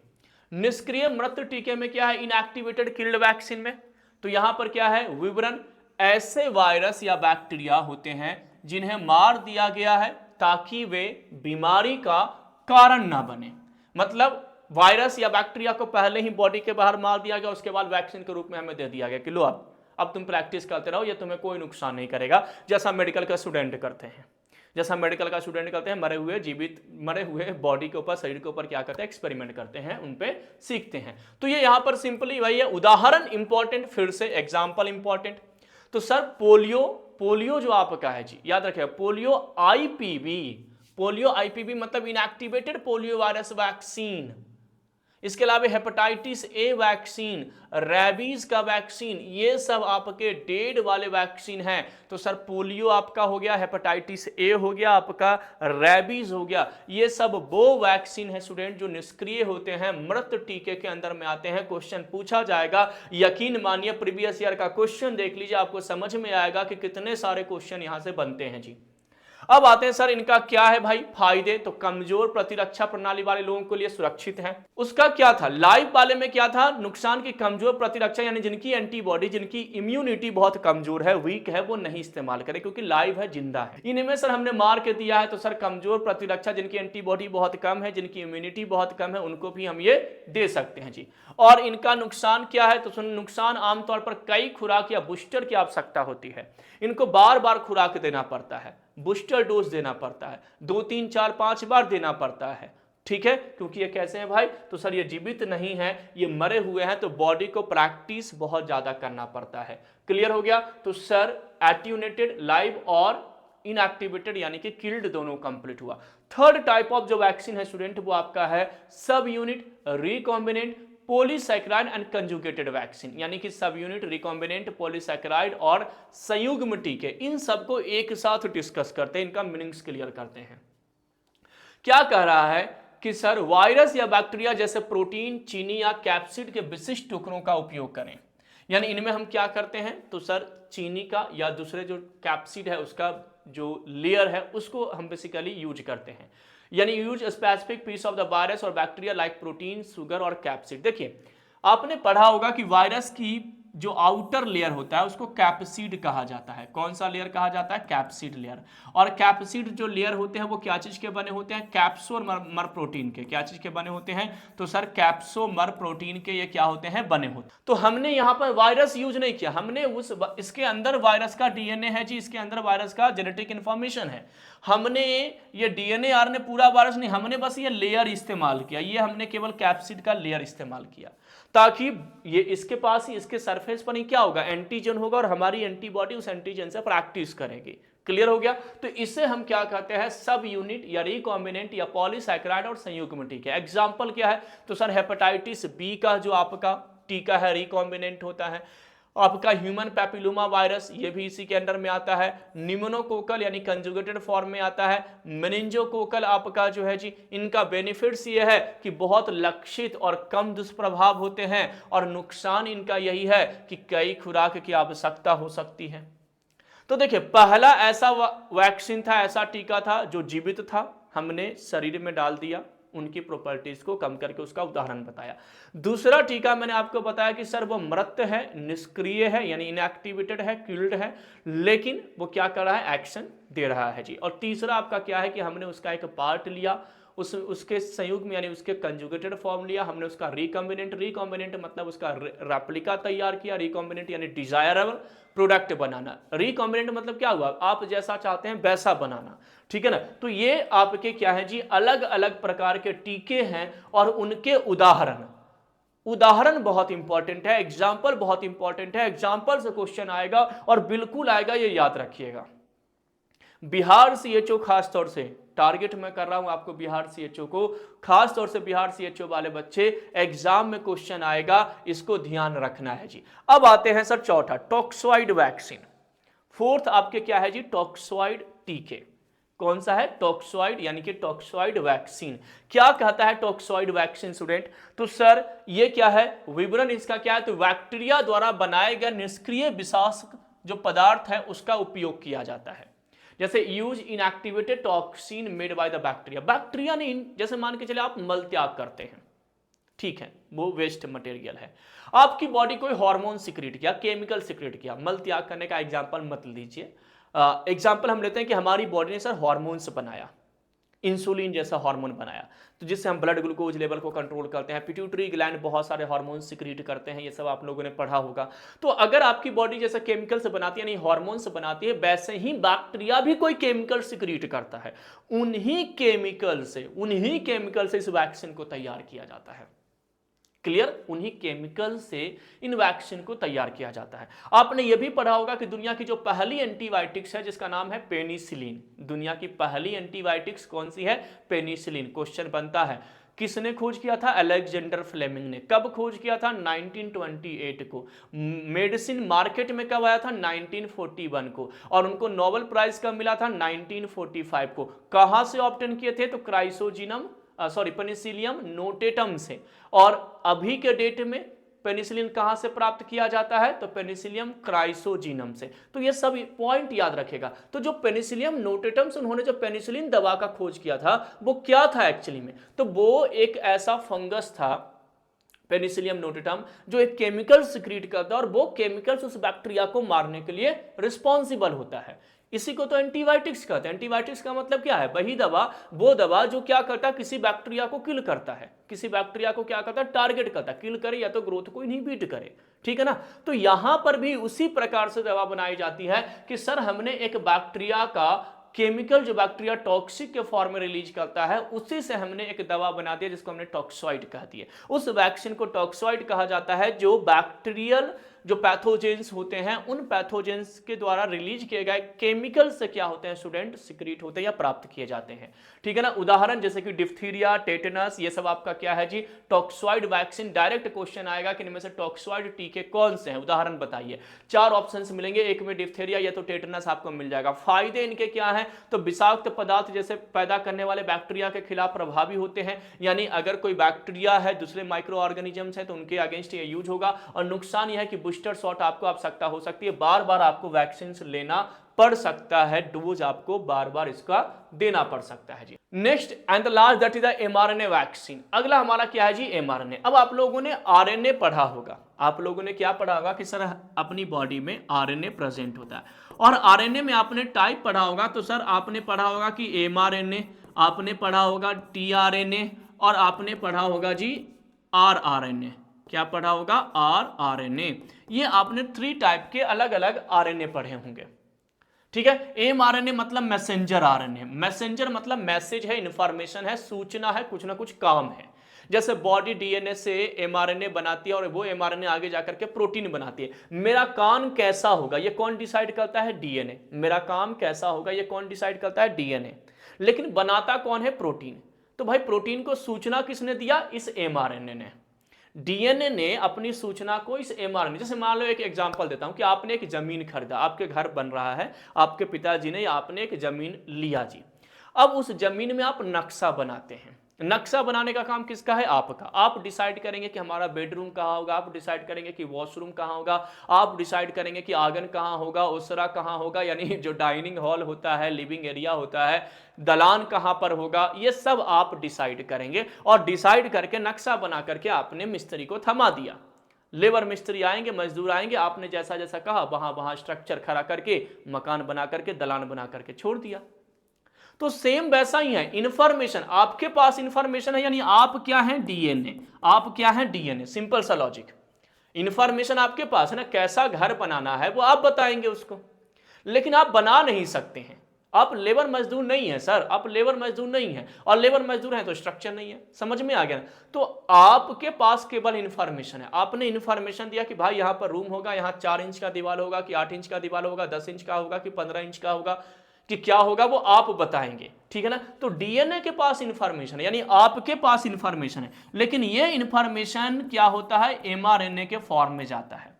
निष्क्रिय मृत टीके में क्या है, इनएक्टिवेटेड किल्ड वैक्सीन में तो यहां पर क्या है, विवरण ऐसे वायरस या बैक्टीरिया होते हैं जिन्हें मार दिया गया है ताकि वे बीमारी का कारण ना बने। मतलब वायरस या बैक्टीरिया को पहले ही बॉडी के बाहर मार दिया गया, उसके बाद वैक्सीन के रूप में हमें दे दिया गया कि लो अब तुम प्रैक्टिस करते रहो, ये तुम्हें कोई नुकसान नहीं करेगा। जैसा मेडिकल का स्टूडेंट करते हैं, मरे हुए बॉडी के ऊपर, शरीर के ऊपर क्या करते हैं, एक्सपेरिमेंट करते हैं, उन पे सीखते हैं। तो ये यहां पर सिंपली वही है, उदाहरण इंपॉर्टेंट, फिर से एग्जाम्पल इंपॉर्टेंट। तो सर पोलियो जो आपका है जी, याद रखिए पोलियो आईपीवी मतलब इनएक्टिवेटेड पोलियो वायरस वैक्सीन। इसके अलावा हेपेटाइटिस ए वैक्सीन, रैबीज का वैक्सीन, ये सब आपके डेड वाले वैक्सीन हैं। तो सर पोलियो आपका हो गया, हेपेटाइटिस ए हो गया, आपका रैबीज हो गया, ये सब वो वैक्सीन है स्टूडेंट जो निष्क्रिय होते हैं, मृत टीके के अंदर में आते हैं। क्वेश्चन पूछा जाएगा, यकीन मानिए प्रीवियस ईयर का क्वेश्चन देख लीजिए, आपको समझ में आएगा कि कितने सारे क्वेश्चन यहां से बनते हैं जी। अब आते हैं सर इनका क्या है भाई फायदे, तो कमजोर प्रतिरक्षा प्रणाली वाले लोगों के लिए सुरक्षित है। उसका क्या था, लाइव वाले में क्या था, नुकसान की कमजोर प्रतिरक्षा यानी जिनकी एंटीबॉडी, जिनकी इम्यूनिटी बहुत कमजोर है, वीक है, वो नहीं इस्तेमाल करें क्योंकि लाइव है, जिंदा है। इनमें सर हमने मार के दिया है, तो सर कमजोर प्रतिरक्षा जिनकी एंटीबॉडी बहुत कम है, जिनकी इम्यूनिटी बहुत कम है, उनको भी हम ये दे सकते हैं जी। और इनका नुकसान क्या है, तो नुकसान आमतौर पर कई खुराक या बूस्टर की आवश्यकता होती है। इनको बार बार खुराक देना पड़ता है, बूस्टर डोज देना पड़ता है, 2 3 4 5 बार देना पड़ता है। ठीक है, क्योंकि ये कैसे हैं भाई, तो सर ये जीवित नहीं है, ये मरे हुए हैं, तो बॉडी को प्रैक्टिस बहुत ज्यादा करना पड़ता है। क्लियर हो गया। तो सर एट्यूनेटेड, लाइव और इनएक्टिवेटेड यानी कि किल्ड दोनों कंप्लीट हुआ। थर्ड टाइप ऑफ जो वैक्सीन है स्टूडेंट वो आपका है सब unit recombinant polysaccharide and conjugated vaccine, यानी कि सब यूनिट, रिकॉम्बिनेंट, पॉलीसैकेराइड और संयुग्म टीके, इन सबको एक साथ डिस्कस करते हैं, इनका मीनिंग्स क्लियर करते हैं। क्या कह रहा है कि सर वायरस या बैक्टीरिया जैसे प्रोटीन, चीनी या कैप्सिड के विशिष्ट टुकड़ों का उपयोग करें। यानी इनमें हम क्या करते हैं, तो सर चीनी का या दूसरे जो कैप्सिड है उसका जो लेयर है उसको हम बेसिकली यूज करते हैं। यानी use specific piece of the virus और बैक्टीरिया लाइक प्रोटीन, शुगर और कैप्सिड। देखिए आपने पढ़ा होगा कि वायरस की जो आउटर लेयर होता है उसको कैप्सिड कहा जाता है। कौन सा लेयर कहा जाता है, कैप्सिड लेयर। और कैप्सिड जो लेयर होते हैं वो क्या चीज के बने होते हैं, कैप्सोमर प्रोटीन के। क्या चीज के बने होते हैं, तो सर कैप्सोमर प्रोटीन के ये क्या होते हैं, बने होते हैं। तो हमने यहाँ पर वायरस यूज नहीं किया, हमने इसके अंदर वायरस का डीएनए है जी, इसके अंदर वायरस का जेनेटिक इंफॉर्मेशन है। हमने ये डीएनए आरएनए पूरा वायरस नहीं, हमने बस ये लेयर इस्तेमाल किया, ये हमने केवल कैप्सिड का लेयर इस्तेमाल किया ताकि ये इसके पास ही, इसके सरफेस पर ही क्या होगा, एंटीजन होगा और हमारी एंटीबॉडी उस एंटीजन से प्रैक्टिस करेगी। क्लियर हो गया। तो इसे हम क्या कहते हैं, सब यूनिट या रिकॉम्बिनेंट या पॉलीसैकेराइड और संयुग्म टीके। एग्जांपल क्या है, तो सर हेपेटाइटिस बी का जो आपका टीका है रिकॉम्बिनेंट होता है। आपका ह्यूमन पैपिलोमा वायरस ये भी इसी के अंडर में आता है। निमोनोकोकल यानी कंजुगेटेड फॉर्म में आता है। मेनिंजोकोकल आपका जो है जी, इनका बेनिफिट्स ये है कि बहुत लक्षित और कम दुष्प्रभाव होते हैं, और नुकसान इनका यही है कि कई खुराक की आवश्यकता हो सकती है। तो देखिए पहला ऐसा वैक्सीन था, ऐसा टीका था जो जीवित था, हमने शरीर में डाल दिया, उनकी प्रॉपर्टीज को कम करके उसका उदाहरण बताया। दूसरा टीका मैंने आपको बताया कि सर वो मृत है, निष्क्रिय है यानी इनएक्टिवेटेड है, किल्ड है, लेकिन वो क्या कर रहा है, एक्शन दे रहा है जी। और तीसरा आपका क्या है कि हमने उसका एक पार्ट लिया, उसके संयुग्म यानी उसके कंजुगेटेड फॉर्म लिया, हमने उसका रिकॉम्बिनेंट मतलब उसका रेप्लिका तैयार किया। रिकॉम्बिनेंट यानी डिजायरेबल प्रोडक्ट बनाना, रिकॉम्बिनेंट मतलब क्या हुआ, आप जैसा चाहते हैं वैसा बनाना। ठीक है ना। तो ये आपके क्या है जी, अलग अलग प्रकार के टीके हैं और उनके उदाहरण उदाहरण बहुत इंपॉर्टेंट है, एग्जाम्पल बहुत इंपॉर्टेंट है, एग्जाम्पल से क्वेश्चन आएगा और बिल्कुल आएगा, ये याद रखिएगा। बिहार सीएचओ खास तौर से टारगेट मैं कर रहा हूं आपको, बिहार सीएचओ को, खास तौर से बिहार सीएचओ वाले बच्चे, एग्जाम में क्वेश्चन आएगा, इसको ध्यान रखना है जी। अब आते हैं सर चौथा, टॉक्सॉइड वैक्सीन। फोर्थ आपके क्या है जी, टॉक्सॉइड टीके। कौन सा है, टॉक्सॉइड, यानी कि टॉक्सॉइड वैक्सीन। क्या कहता है टॉक्सॉइड वैक्सीन स्टूडेंट, तो सर ये क्या है, विवरण इसका क्या है, तो बैक्टीरिया द्वारा बनाए गए निष्क्रिय विषाक्त जो पदार्थ है उसका उपयोग किया जाता है। जैसे use inactivated toxin made by the bacteria, bacteria ने जैसे मान के चले आप मल त्याग करते हैं, ठीक है, वो वेस्ट मटेरियल है, आपकी बॉडी कोई हार्मोन सिक्रेट किया, केमिकल सिक्रेट किया, मल त्याग करने का एग्जांपल मत लीजिए। एग्जांपल हम लेते हैं कि हमारी बॉडी ने सर हार्मोन्स बनाया, इंसुलिन जैसा हार्मोन बनाया, तो जिससे हम ब्लड ग्लूकोज लेवल को कंट्रोल करते हैं, पिट्यूटरी ग्लैंड बहुत सारे हार्मोन सिक्रीट करते हैं, ये सब आप लोगों ने पढ़ा होगा। तो अगर आपकी बॉडी जैसे केमिकल से बनाती है, नहीं हार्मोन से बनाती है, वैसे ही बैक्टीरिया भी कोई केमिकल सिक्रीट करता है, उन्हीं केमिकल से इस वैक्सीन को तैयार किया जाता है। क्लियर, उन्हीं केमिकल से इन वैक्सीन को तैयार किया जाता है। आपने यह भी पढ़ा होगा कि दुनिया की जो पहली एंटीबायोटिक्स है जिसका नाम है पेनिसिलिन, दुनिया की पहली एंटीबायोटिक्स कौन सी है, पेनिसिलिन। क्वेश्चन बनता है किसने खोज किया था, अलेक्जेंडर फ्लेमिंग ने। कब खोज किया था, 1928 को। मेडिसिन मार्केट में कब आया था, 1941 को, और उनको नोबेल प्राइज कब मिला था, 1945 को। कहां से ऑब्टेन किए थे, तो क्राइसोजिनम पेनिसिलियम नोटेटम से। और अभी के डेट में पेनिसिलिन कहां से प्राप्त किया जाता है, तो पेनिसिलियम क्राइसोजिनम से। तो ये सब पॉइंट याद रखेगा। तो जो पेनिसिलियम नोटेटम से उन्होंने जो पेनिसिलिन दवा का खोज किया था वो क्या था एक्चुअली में, तो वो एक ऐसा फंगस था पेनिसिलियम नोटेटम जो एक केमिकल सिक्रीट करता है, और वो केमिकल्स उस बैक्टीरिया को मारने के लिए रिस्पॉन्सिबल होता है। इसी को तो एंटीबायोटिक्स कहते हैं। एंटीबायोटिक्स का मतलब क्या है, वही दवा, वो दवा जो क्या करता है, किसी बैक्टीरिया को किल करता है, किसी बैक्टीरिया को क्या करता है, टारगेट करता है, किल करे या तो ग्रोथ को इनहिबिट करे, ठीक है ना। तो यहां पर भी उसी प्रकार से दवा बनाई जाती है कि सर हमने एक बैक्टीरिया का केमिकल जो बैक्टीरिया टॉक्सिक के फॉर्म में रिलीज करता है, उसी से हमने एक दवा बना दिया जिसको हमने टॉक्सॉइड कह दिया। उस वैक्सीन को टॉक्सॉइड कहा जाता है जो बैक्टीरियल जो पैथोजेंस होते हैं, उन पैथोजेंस के द्वारा रिलीज किए गए केमिकल से क्या होते हैं स्टूडेंट, सिक्रीट होते हैं या प्राप्त किए जाते हैं, ठीक है ना। उदाहरण जैसे कि डिप्थीरिया, टेटनस, ये सब आपका क्या है जी, टॉक्सॉइड वैक्सीन। डायरेक्ट क्वेश्चन आएगा कि इनमें से टॉक्सॉइड टीके कौन से हैं, उदाहरण बताइए। 4 ऑप्शंस मिलेंगे, एक में डिप्थीरिया या तो टेटनस आपको मिल जाएगा। फायदे इनके क्या हैं, तो विषाक्त पदार्थ जैसे पैदा करने वाले बैक्टीरिया के खिलाफ प्रभावी होते हैं, यानी अगर कोई बैक्टीरिया है, दूसरे माइक्रो ऑर्गेनिजम्स है, तो उनके अगेंस्ट ये यूज होगा। और नुकसान यह है कि बूस्टर शॉट आपको आवश्यकता हो सकती है, बार बार आपको वैक्सीन लेना पड़ सकता है, डोज आपको बार बार इसका देना पड़ सकता है जी। Next and the last that is the mRNA vaccine. अगला हमारा क्या है जी, एमआरएनए। अब आप लोगों ने आरएनए पढ़ा होगा, आप लोगों ने क्या पढ़ा होगा कि सर अपनी बॉडी में आरएनए प्रेजेंट होता है, और आरएनए में आपने टाइप पढ़ा होगा, तो सर आपने पढ़ा होगा कि एमआरएनए, आपने पढ़ा होगा टीआरएनए, और आपने पढ़ा होगा जी आरआरएनए। क्या पढ़ा होगा, आरआरएनए। ये आपने 3 टाइप के अलग अलग आरएनए पढ़े होंगे, ठीक है। एमआरएनए मतलब मैसेंजर आरएनए, मैसेंजर मतलब मैसेज है, इंफॉर्मेशन है, सूचना है, कुछ ना कुछ काम है। जैसे बॉडी डीएनए से एमआरएनए बनाती है और वो एमआरएनए आगे जाकर के प्रोटीन बनाती है। मेरा काम कैसा होगा ये कौन डिसाइड करता है, डीएनए। मेरा काम कैसा होगा ये कौन डिसाइड करता है, डीएनए। लेकिन बनाता कौन है, प्रोटीन। तो भाई प्रोटीन को सूचना किसने दिया, इस एमआरएनए ने। डीएनए ने अपनी सूचना को इस एमआरएनए, जैसे मान लो एक एग्जांपल देता हूं कि आपने एक जमीन खरीदा, आपके घर बन रहा है, आपके पिताजी ने या आपने एक जमीन लिया जी। अब उस जमीन में आप नक्शा बनाते हैं। नक्शा बनाने का काम किसका है, आपका। आप डिसाइड करेंगे कि हमारा बेडरूम कहाँ होगा, आप डिसाइड करेंगे कि वॉशरूम कहाँ होगा, आप डिसाइड करेंगे कि आंगन कहाँ होगा, ओसरा कहाँ होगा, यानी जो डाइनिंग हॉल होता है, लिविंग एरिया होता है, दलान कहाँ पर होगा, ये सब आप डिसाइड करेंगे। और डिसाइड करके नक्शा बना करके आपने मिस्त्री को थमा दिया। लेबर मिस्त्री आएंगे, मजदूर आएंगे, आपने जैसा जैसा कहा वहां वहां स्ट्रक्चर खड़ा करके, मकान बना करके, दलान बना करके छोड़ दिया। तो सेम वैसा ही है, इंफॉर्मेशन आपके पास इंफॉर्मेशन है, यानी आप क्या है, डीएनए। आप क्या है, डीएनए। सिंपल सा लॉजिक। इंफॉर्मेशन आपके पास है ना, कैसा घर बनाना है वो आप बताएंगे उसको, लेकिन आप बना नहीं सकते हैं। आप लेबर मजदूर नहीं है सर, आप लेबर मजदूर नहीं है, और लेबर मजदूर है तो स्ट्रक्चर नहीं है। समझ में आ गया ना? तो आपके पास केवल इंफॉर्मेशन है, आपने इंफॉर्मेशन दिया कि भाई यहां पर रूम होगा, यहां 4 इंच का दीवार होगा कि 8 इंच का दीवार होगा, 10 इंच का होगा कि 15 इंच का होगा कि क्या होगा, वो आप बताएंगे, ठीक है ना? तो डीएनए के पास इंफॉर्मेशन है, यानी आपके पास इंफॉर्मेशन है, लेकिन ये इंफॉर्मेशन क्या होता है, एमआरएनए के फॉर्म में जाता है।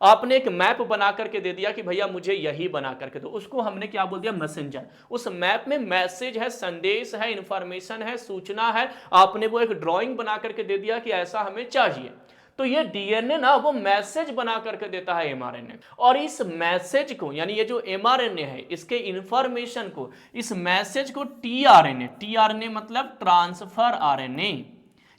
आपने एक मैप बना करके दे दिया कि भैया मुझे यही बना करके दो, उसको हमने क्या बोल दिया, मैसेंजर। उस मैप में मैसेज है, संदेश है, इंफॉर्मेशन है, सूचना है, आपने वो एक ड्राइंग बना करके दे दिया कि ऐसा हमें चाहिए। तो ये डीएनए ना वो मैसेज बना करके देता है एमआरएनए, और इस मैसेज को, यानी ये जो एमआरएनए है इसके इंफॉर्मेशन को, इस मैसेज को टीआरएनए, टीआरएनए मतलब ट्रांसफर आरएनए,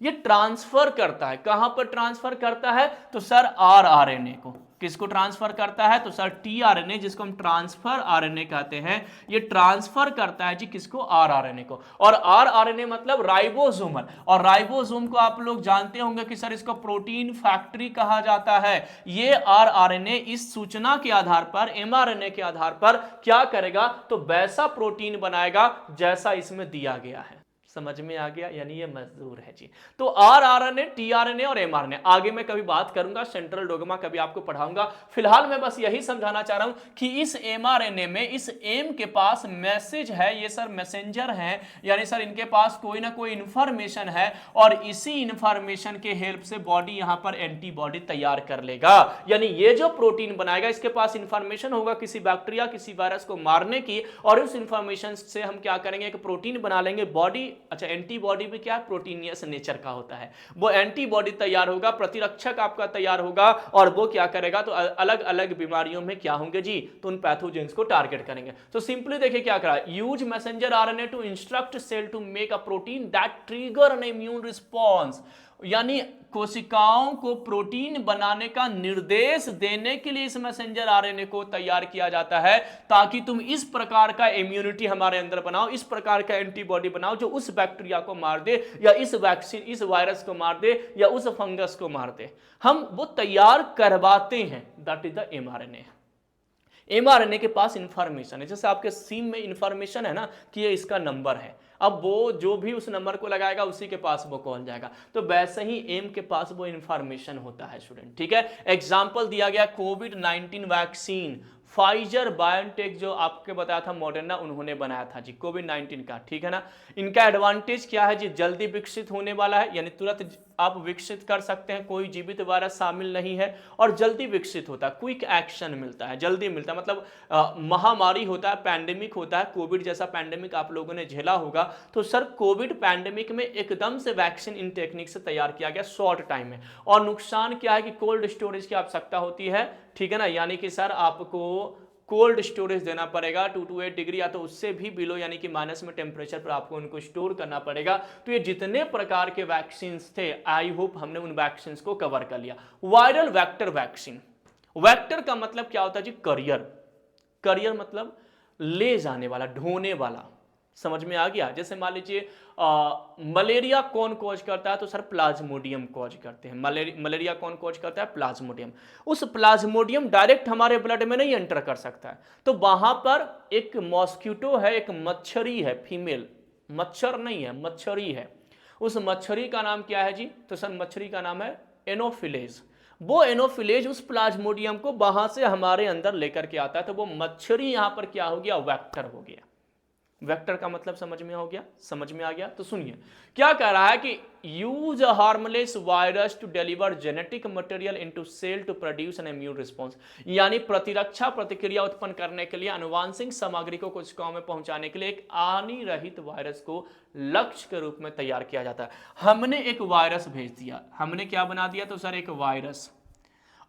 ये ट्रांसफर करता है। कहां पर ट्रांसफर करता है, तो सर आरआरएनए को। किसको ट्रांसफर करता है, तो सर टीआरएनए, जिसको हम ट्रांसफर आरएनए कहते हैं, ये ट्रांसफर करता है जी किसको, आरआरएनए को। और आरआरएनए मतलब राइबोसोमल, और राइबोसोम को आप लोग जानते होंगे कि सर इसको प्रोटीन फैक्ट्री कहा जाता है। ये आरआरएनए इस सूचना के आधार पर, एमआरएनए के आधार पर क्या करेगा, तो वैसा प्रोटीन बनाएगा जैसा इसमें दिया गया है। समझ में आ गया, यानी ये मजदूर है जी। तो आरआरएनए, टीआरएनए और एमआरएनए आगे मैं कभी बात करूंगा, सेंट्रल डोग्मा कभी आपको पढ़ाऊंगा। फिलहाल मैं बस यही समझाना चाह रहा हूं कि इस एमआरएनए में, इस एम के पास मैसेज है, ये सर मैसेंजर है, यानी सर इनके पास कोई ना कोई इंफॉर्मेशन है, और इसी इंफॉर्मेशन के हेल्प से बॉडी यहां पर एंटीबॉडी तैयार कर लेगा। यानी ये जो प्रोटीन बनाएगा, इसके पास इंफॉर्मेशन होगा किसी बैक्टीरिया, किसी वायरस को मारने की, और उस इंफॉर्मेशन से हम क्या करेंगे, एक प्रोटीन बना लेंगे। बॉडी, अच्छा एंटीबॉडी भी क्या, प्रोटीनियस नेचर का होता है, वो एंटीबॉडी तैयार होगा, प्रतिरक्षक आपका तैयार होगा, और वो क्या करेगा, तो अलग अलग बीमारियों में क्या होंगे जी, तो उन पैथोजेंस को टारगेट करेंगे। तो सिंपली देखिए क्या करा, use messenger RNA to instruct cell to make a protein that trigger an immune response, यानी कोशिकाओं को प्रोटीन बनाने का निर्देश देने के लिए इस मैसेंजर आरएनए को तैयार किया जाता है, ताकि तुम इस प्रकार का इम्यूनिटी हमारे अंदर बनाओ, इस प्रकार का एंटीबॉडी बनाओ जो उस बैक्टीरिया को मार दे, या इस वैक्सीन, इस वायरस को मार दे, या उस फंगस को मार दे। हम वो तैयार करवाते हैं, that is the mRNA. MRNA के पास इंफॉर्मेशन है, जैसे आपके सिम में इंफॉर्मेशन है ना कि ये इसका नंबर है, अब वो जो भी उस नंबर को लगाएगा उसी के पास वो कॉल जाएगा, तो वैसे ही एम के पास वो इंफॉर्मेशन होता है स्टूडेंट, ठीक है। एग्जांपल दिया गया कोविड-19 वैक्सीन, फाइजर बायोटेक जो आपके बताया था, मॉडर्ना उन्होंने बनाया था जी कोविड-19 का, ठीक है ना। इनका एडवांटेज क्या है जी, जल्दी विकसित होने वाला है, यानी तुरंत आप विकसित कर सकते हैं, कोई जीवित वायरस शामिल नहीं है, और जल्दी विकसित होता है, क्विक एक्शन मिलता है, जल्दी मिलता है, मतलब महामारी होता है, पैंडेमिक होता है, कोविड जैसा पैंडेमिक आप लोगों ने झेला होगा, तो सर कोविड पैंडेमिक में एकदम से वैक्सीन इन टेक्निक से तैयार किया गया शॉर्ट टाइम में। और नुकसान क्या है कि कोल्ड स्टोरेज की आवश्यकता होती है, ठीक है ना, यानी कि सर आपको कोल्ड स्टोरेज देना पड़ेगा 2 to 8 डिग्री या तो उससे भी बिलो, यानी कि माइनस में टेम्परेचर पर आपको उनको स्टोर करना पड़ेगा। तो ये जितने प्रकार के वैक्सीन थे, आई होप हमने उन वैक्सीन को कवर कर लिया। वायरल वेक्टर वैक्सीन, वेक्टर का मतलब क्या होता है जी, करियर, करियर मतलब ले जाने वाला, ढोने वाला, समझ में आ गया। जैसे मान लीजिए मलेरिया कौन कॉज करता है, तो सर प्लाज्मोडियम कॉज करते हैं, मलेरिया कौन कॉज करता है, प्लाज्मोडियम। उस प्लाज्मोडियम डायरेक्ट हमारे ब्लड में नहीं एंटर कर सकता है, तो वहां पर एक मॉस्किटो है, एक मच्छरी है, फीमेल, मच्छर नहीं है, मच्छरी है, उस मच्छरी का नाम क्या है जी, तो सर मच्छरी का नाम है एनोफिलेज। वो एनोफिलेज उस प्लाज्मोडियम को वहां से हमारे अंदर लेकर के आता है, तो वो मच्छरी यहां पर क्या हो गया, वेक्टर हो गया। वेक्टर का मतलब समझ में हो गया, समझ में आ गया। तो सुनिए क्या कह रहा है कि use a harmless virus to deliver genetic material into cell to produce an immune response, यानी प्रतिरक्षा प्रतिक्रिया उत्पन्न करने के लिए अनुवांशिक सामग्री को कोशिकाओं में पहुंचाने के लिए एक हानि रहित वायरस को लक्ष्य के रूप में तैयार किया जाता है। हमने एक वायरस भेज दिया, हमने क्या बना दिया, तो सर एक वायरस,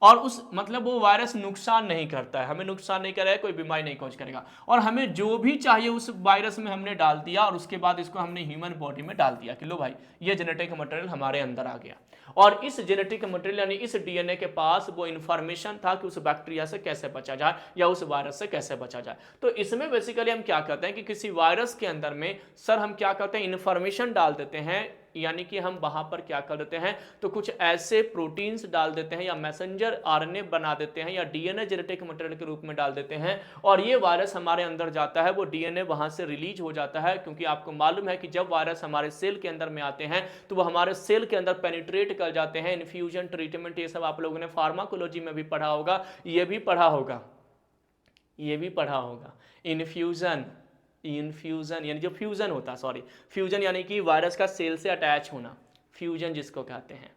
और उस मतलब वो वायरस नुकसान नहीं करता है, हमें नुकसान नहीं करेगा, कोई बीमारी नहीं कॉज करेगा, और हमें जो भी चाहिए उस वायरस में हमने डाल दिया, और उसके बाद इसको हमने ह्यूमन बॉडी में डाल दिया कि लो भाई ये जेनेटिक मटेरियल हमारे अंदर आ गया। और इस जेनेटिक मटेरियल यानी इस डीएनए के पास वो इंफॉर्मेशन था कि उस बैक्टीरिया से कैसे बचा जाए या उस वायरस से कैसे बचा जाए। तो इसमें बेसिकली हम क्या करते हैं कि किसी वायरस के अंदर में सर हम क्या करते हैं, इंफॉर्मेशन डाल देते हैं यानी कि हम वहां पर क्या कर देते हैं, तो कुछ ऐसे प्रोटीन्स डाल देते हैं या मैसेंजर आरएनए बना देते हैं या डीएनए जेनेटिक मटेरियल के रूप में डाल देते हैं, और ये वायरस हमारे अंदर जाता है, वो डीएनए वहां से रिलीज हो जाता है। क्योंकि आपको मालूम है कि जब वायरस हमारे सेल के अंदर में आते हैं तो वो हमारे सेल के अंदर पेनिट्रेट कर जाते हैं। इन्फ्यूजन, ट्रीटमेंट, ये सब आप लोगों ने फार्माकोलॉजी में भी पढ़ा होगा, ये भी पढ़ा होगा, ये भी पढ़ा होगा। इन्फ्यूजन यानी जो फ्यूजन होता है, सॉरी फ्यूजन यानी कि वायरस का सेल से अटैच होना, फ्यूजन जिसको कहते हैं।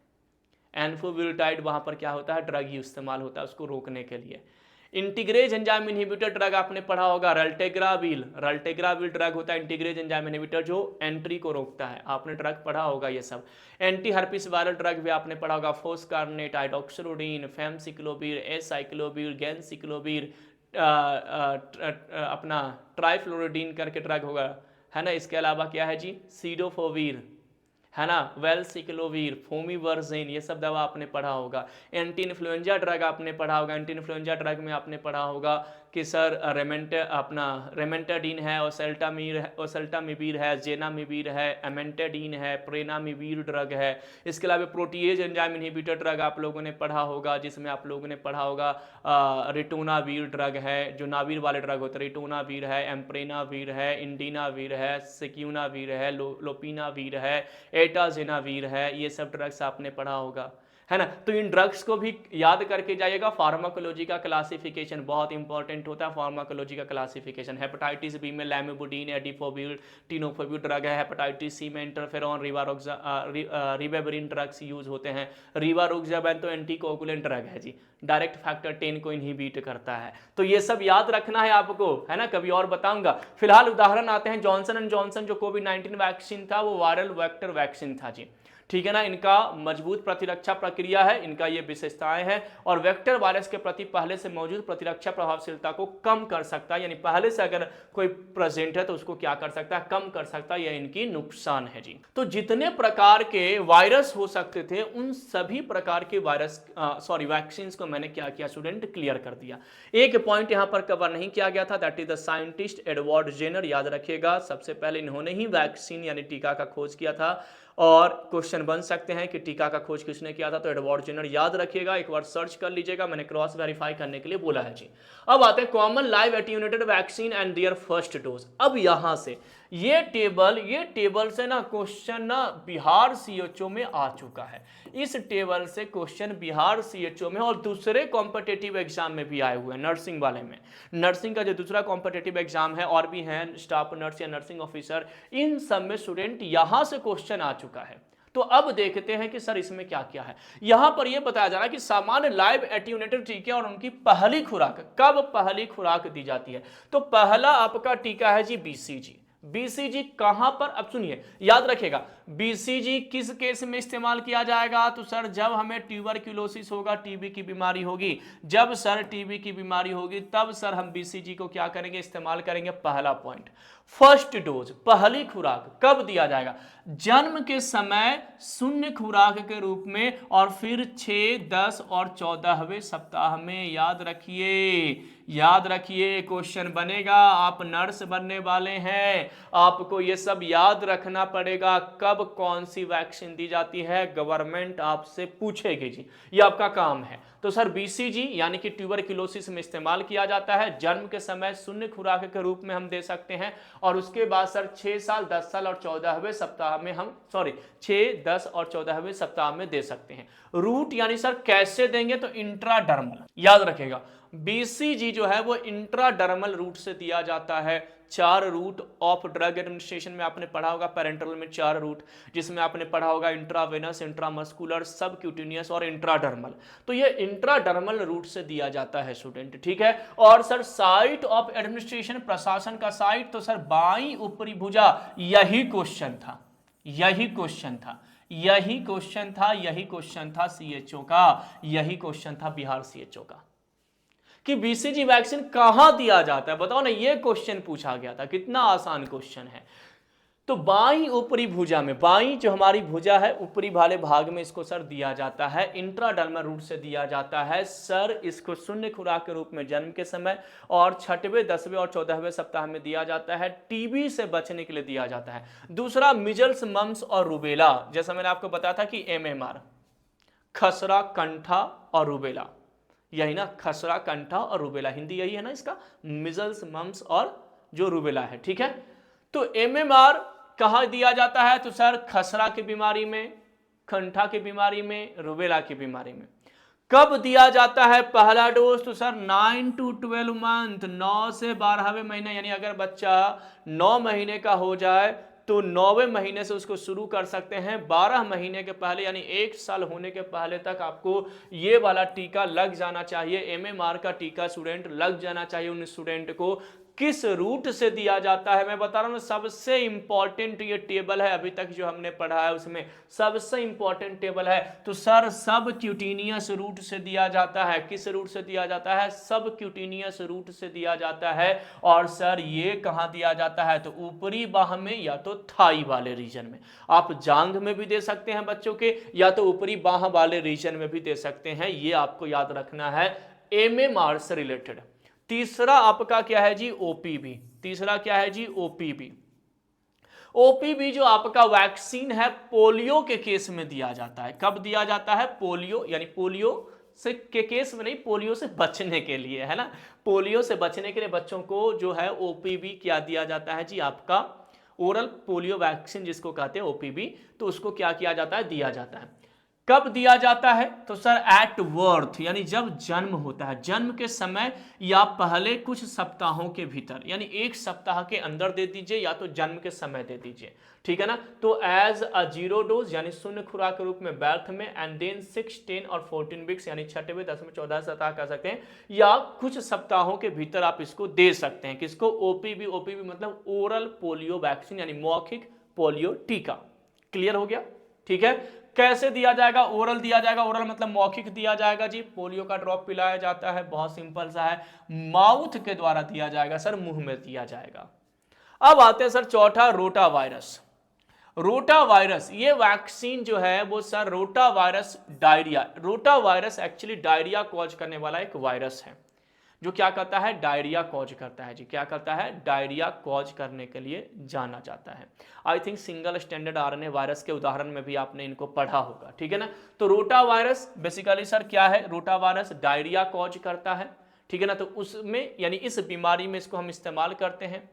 एन्फोविल्टाइड, वहां पर क्या होता है, ड्रग इस्तेमाल होता है उसको रोकने के लिए। इंटीग्रेज एंजाइम इनहिबिटर ड्रग आपने पढ़ा होगा, रल्टेग्राविल ड्रग होता है इंटीग्रेज एंजाइम इनहिबिटर जो एंट्री को रोकता है, आपने ड्रग पढ़ा होगा ये सब। एंटी हर्पिस वायरल ड्रग भी आपने पढ़ा होगा, फोस्कारनेट, आइडोक्सिलोडीन, फैमसिक्लोवीर, एसाइक्लोवीर, गेंसिक्लोवीर, अपना ट्राइफ्लोरिडीन करके ड्रग होगा, है ना। इसके अलावा क्या है जी, सीडोफोवीर, है ना, वेलसिक्लोवीर, फोमीवर्जिन, ये सब दवा आपने पढ़ा होगा। एंटी इन्फ्लुएंजा ड्रग आपने पढ़ा होगा, एंटी इन्फ्लुएंजा ड्रग में आपने पढ़ा होगा कि सर रेमेंटाडीन है, ओसेल्टामिवीर है, जेनामिवीर है, एमेंटाडीन है, प्रेनामिवीर ड्रग है। इसके अलावा प्रोटीएज एंजाइम इनहिबिटर ड्रग आप लोगों ने पढ़ा होगा, जिसमें आप लोगों ने पढ़ा होगा रिटोनावीर ड्रग है, जो नावीर वाले ड्रग होते हैं, रिटोनावीर है, एम्प्रेनावीर है, इंडिनावीर है, सिक्यूनावीर है, लोपिनावीर है, एटाजिनावीर है, ये सब ड्रग्स आपने पढ़ा होगा, है ना। तो इन ड्रग्स को भी याद करके जाइएगा। फार्माकोलॉजी का क्लासिफिकेशन बहुत इंपॉर्टेंट होता है, फार्माकोलॉजी का क्लासिफिकेशन। हेपेटाइटिस बी में लैमिबुडिन, एडिफोविर, टिनोफोविर ड्रग है। हेपेटाइटिस सी में इंटरफेरॉन, रिबाविरिन ड्रग्स यूज होते हैं। रिवारोक्साबैन तो एंटीकोगुलेंट ड्रग है जी, डायरेक्ट फैक्टर 10 को इनहिबिट करता है। तो ये सब याद रखना है आपको, है ना, कभी और बताऊंगा। फिलहाल उदाहरण आते हैं जॉनसन एंड जॉनसन, जो कोविड-19 वैक्सीन था, वो वायरल वेक्टर वैक्सीन था जी, ठीक है ना। इनका मजबूत प्रतिरक्षा प्रक्रिया है, इनका ये विशेषताएं हैं, और वेक्टर वायरस के प्रति पहले से मौजूद प्रतिरक्षा प्रभावशीलता को कम कर सकता है, यानी पहले से अगर कोई प्रेजेंट है तो उसको क्या कर सकता है, कम कर सकता है, यह इनकी नुकसान है जी। तो जितने प्रकार के वायरस हो सकते थे उन सभी प्रकार के वैक्सीन को मैंने क्या किया स्टूडेंट, क्लियर कर दिया। एक पॉइंट यहां पर कवर नहीं किया गया था, that is the scientist Edward Jenner, याद रखिएगा। सबसे पहले इन्होंने ही वैक्सीन यानी टीका का खोज किया था, और क्वेश्चन बन सकते हैं कि टीका का खोज किसने किया था, तो एडवर्ड जेनर, याद रखिएगा। एक बार सर्च कर लीजिएगा, मैंने क्रॉस वेरीफाई करने के लिए बोला है जी। अब आते हैं common live attenuated vaccine and their first dose. अब यहां से ये टेबल से ना क्वेश्चन ना बिहार सीएचओ में आ चुका है। इस टेबल से क्वेश्चन बिहार सीएचओ में और दूसरे कॉम्पिटिटिव एग्जाम में भी आए हुए हैं। नर्सिंग वाले में, नर्सिंग का जो दूसरा कॉम्पिटिटिव एग्जाम है, और भी है स्टाफ नर्स या नर्सिंग ऑफिसर, इन सब में स्टूडेंट यहां से क्वेश्चन आ चुका है। तो अब देखते हैं कि सर इसमें क्या क्या है। यहां पर यह बताया जा रहा है कि सामान्य लाइव एट्यूनेटेड टीके और उनकी पहली खुराक, कब पहली खुराक दी जाती है। तो पहला आपका टीका है जी बीसीजी। बीसीजी कहां पर, अब सुनिए याद रखिएगा, बीसीजी किस केस में इस्तेमाल किया जाएगा, तो सर जब हमें ट्यूबरक्यूलोसिस होगा, टीबी की बीमारी होगी, जब सर टीबी की बीमारी होगी तब सर हम बीसीजी को क्या करेंगे, इस्तेमाल करेंगे। पहला पॉइंट, फर्स्ट डोज, पहली खुराक कब दिया जाएगा, जन्म के समय शून्य खुराक के रूप में, और फिर 6, 10 और 14वें सप्ताह में। याद रखिए क्वेश्चन बनेगा, आप नर्स बनने वाले हैं, आपको ये सब याद रखना पड़ेगा। कब कौन सी वैक्सीन दी जाती है, गवर्नमेंट आपसे पूछेगी जी, ये आपका काम है। तो सर बीसीजी यानी कि ट्यूबरक्यूलोसिस में इस्तेमाल किया जाता है, जन्म के समय शून्य खुराक के रूप में हम दे सकते हैं, और उसके बाद सर 6 साल, 10 साल और 14वें सप्ताह में हम 6, 10 और 14वें सप्ताह में दे सकते हैं। रूट यानी सर कैसे देंगे, तो इंट्राडर्मल, याद रखेगा बीसीजी जो है वो इंट्राडर्मल रूट से दिया जाता है। 4 रूट ऑफ ड्रग एडमिनिस्ट्रेशन में आपने पढ़ा होगा, पैरेंटरल में 4 रूट, जिसमें आपने पढ़ा होगा इंट्रावेनस, इंट्रामस्कुलर, सबक्यूटेनियस और इंट्राडर्मल। तो ये इंट्राडर्मल रूट से दिया जाता है स्टूडेंट, ठीक है। और सर साइट ऑफ एडमिनिस्ट्रेशन, प्रशासन का साइट, तो सर बाईं ऊपरी भुजा। यही क्वेश्चन था सीएचओ का, यही क्वेश्चन था बिहार सीएचओ का कि बीसीजी वैक्सीन कहां दिया जाता है, बताओ ना। ये क्वेश्चन पूछा गया था, कितना आसान क्वेश्चन है। तो बाईं ऊपरी भुजा में, बाईं जो हमारी भुजा है ऊपरी वाले भाग में इसको सर दिया जाता है इंट्राडर्मल रूट से दिया जाता है सर। इसको शून्य खुराक के रूप में जन्म के समय और 6वें 10वें और 14वें सप्ताह में दिया जाता है। टीबी से बचने के लिए दिया जाता है। दूसरा मिजल्स, मम्स और रूबेला, जैसा मैंने आपको बताया था कि एमएमआर, खसरा, कंठा और रूबेला, यही ना, खसरा, कंठा और रूबेला, हिंदी यही है ना इसका, मिजल्स, मम्स और जो रूबेला है, ठीक है। तो एमएमआर कहाँ दिया जाता है? तो सर खसरा की बीमारी में, कंठा की बीमारी में, रूबेला की बीमारी में। कब दिया जाता है पहला डोज? तो सर 9 to 12 मंथ, 9 से 12वें महीने, यानी अगर बच्चा 9 महीने का हो जाए तो 9वें महीने से उसको शुरू कर सकते हैं। 12 महीने के पहले यानी 1 साल होने के पहले तक आपको ये वाला टीका लग जाना चाहिए। एमएमआर का टीका स्टूडेंट लग जाना चाहिए उन स्टूडेंट को। किस रूट से दिया जाता है मैं बता रहा हूं, सबसे इंपॉर्टेंट ये टेबल है, अभी तक जो हमने पढ़ा है उसमें सबसे इंपॉर्टेंट टेबल है। तो सर सब क्यूटेनियस रूट से दिया जाता है। किस रूट से दिया जाता है? सब क्यूटेनियस रूट से दिया जाता है। और सर ये कहां दिया जाता है? तो ऊपरी बाह में या तो थाई वाले रीजन में, आप जांघ में भी दे सकते हैं बच्चों के, या तो ऊपरी बाह वाले रीजन में भी दे सकते हैं। ये आपको याद रखना है एमएमआर से रिलेटेड। तीसरा आपका क्या है जी? ओपीवी। तीसरा क्या है जी? ओपीवी। ओपीवी जो आपका वैक्सीन है पोलियो के केस में दिया जाता है। कब दिया जाता है? पोलियो, यानी पोलियो से के केस में नहीं, पोलियो से बचने के लिए, है ना। पोलियो से बचने के लिए बच्चों को जो है ओपीवी क्या दिया जाता है जी? आपका ओरल पोलियो वैक्सीन जिसको कहते हैं ओपीवी, तो उसको क्या किया जाता है? दिया जाता है। कब दिया जाता है? तो सर एट बर्थ, यानी जब जन्म होता है, जन्म के समय या पहले कुछ सप्ताहों के भीतर, यानी 1 सप्ताह के अंदर दे दीजिए या तो जन्म के समय दे दीजिए, ठीक है ना। तो एज अ 0 डोज यानी शून्य खुराक के रूप में बर्थ में, एंड देन 6, 10 और 14 वीक्स यानी 6वें 10वें 14 सप्ताह कह सकते हैं, या कुछ सप्ताहों के भीतर आप इसको दे सकते हैं। किसको? ओपीवी। ओपीवी मतलब ओरल पोलियो वैक्सीन यानी मौखिक पोलियो टीका। क्लियर हो गया? ठीक है। कैसे दिया जाएगा? ओरल दिया जाएगा। ओरल मतलब मौखिक दिया जाएगा जी। पोलियो का ड्रॉप पिलाया जाता है, बहुत सिंपल सा है। माउथ के द्वारा दिया जाएगा सर, मुंह में दिया जाएगा। अब आते हैं सर चौथा, रोटा वायरस। रोटा वायरस ये वैक्सीन जो है वो sir rota virus diarrhoea, rota virus actually diarrhoea cause करने वाला एक वायरस है जो क्या करता है? डायरिया कॉज करता है जी। क्या करता है? डायरिया कॉज करने के लिए जाना जाता है। I think single standard RNA virus के उदाहरण में भी आपने इनको पढ़ा होगा, ठीक है ना। तो रोटा वायरस बेसिकली सर क्या है? रोटा वायरस डायरिया कॉज करता है, ठीक है ना। तो उसमें यानी इस बीमारी में इसको हम इस्तेमाल करते हैं।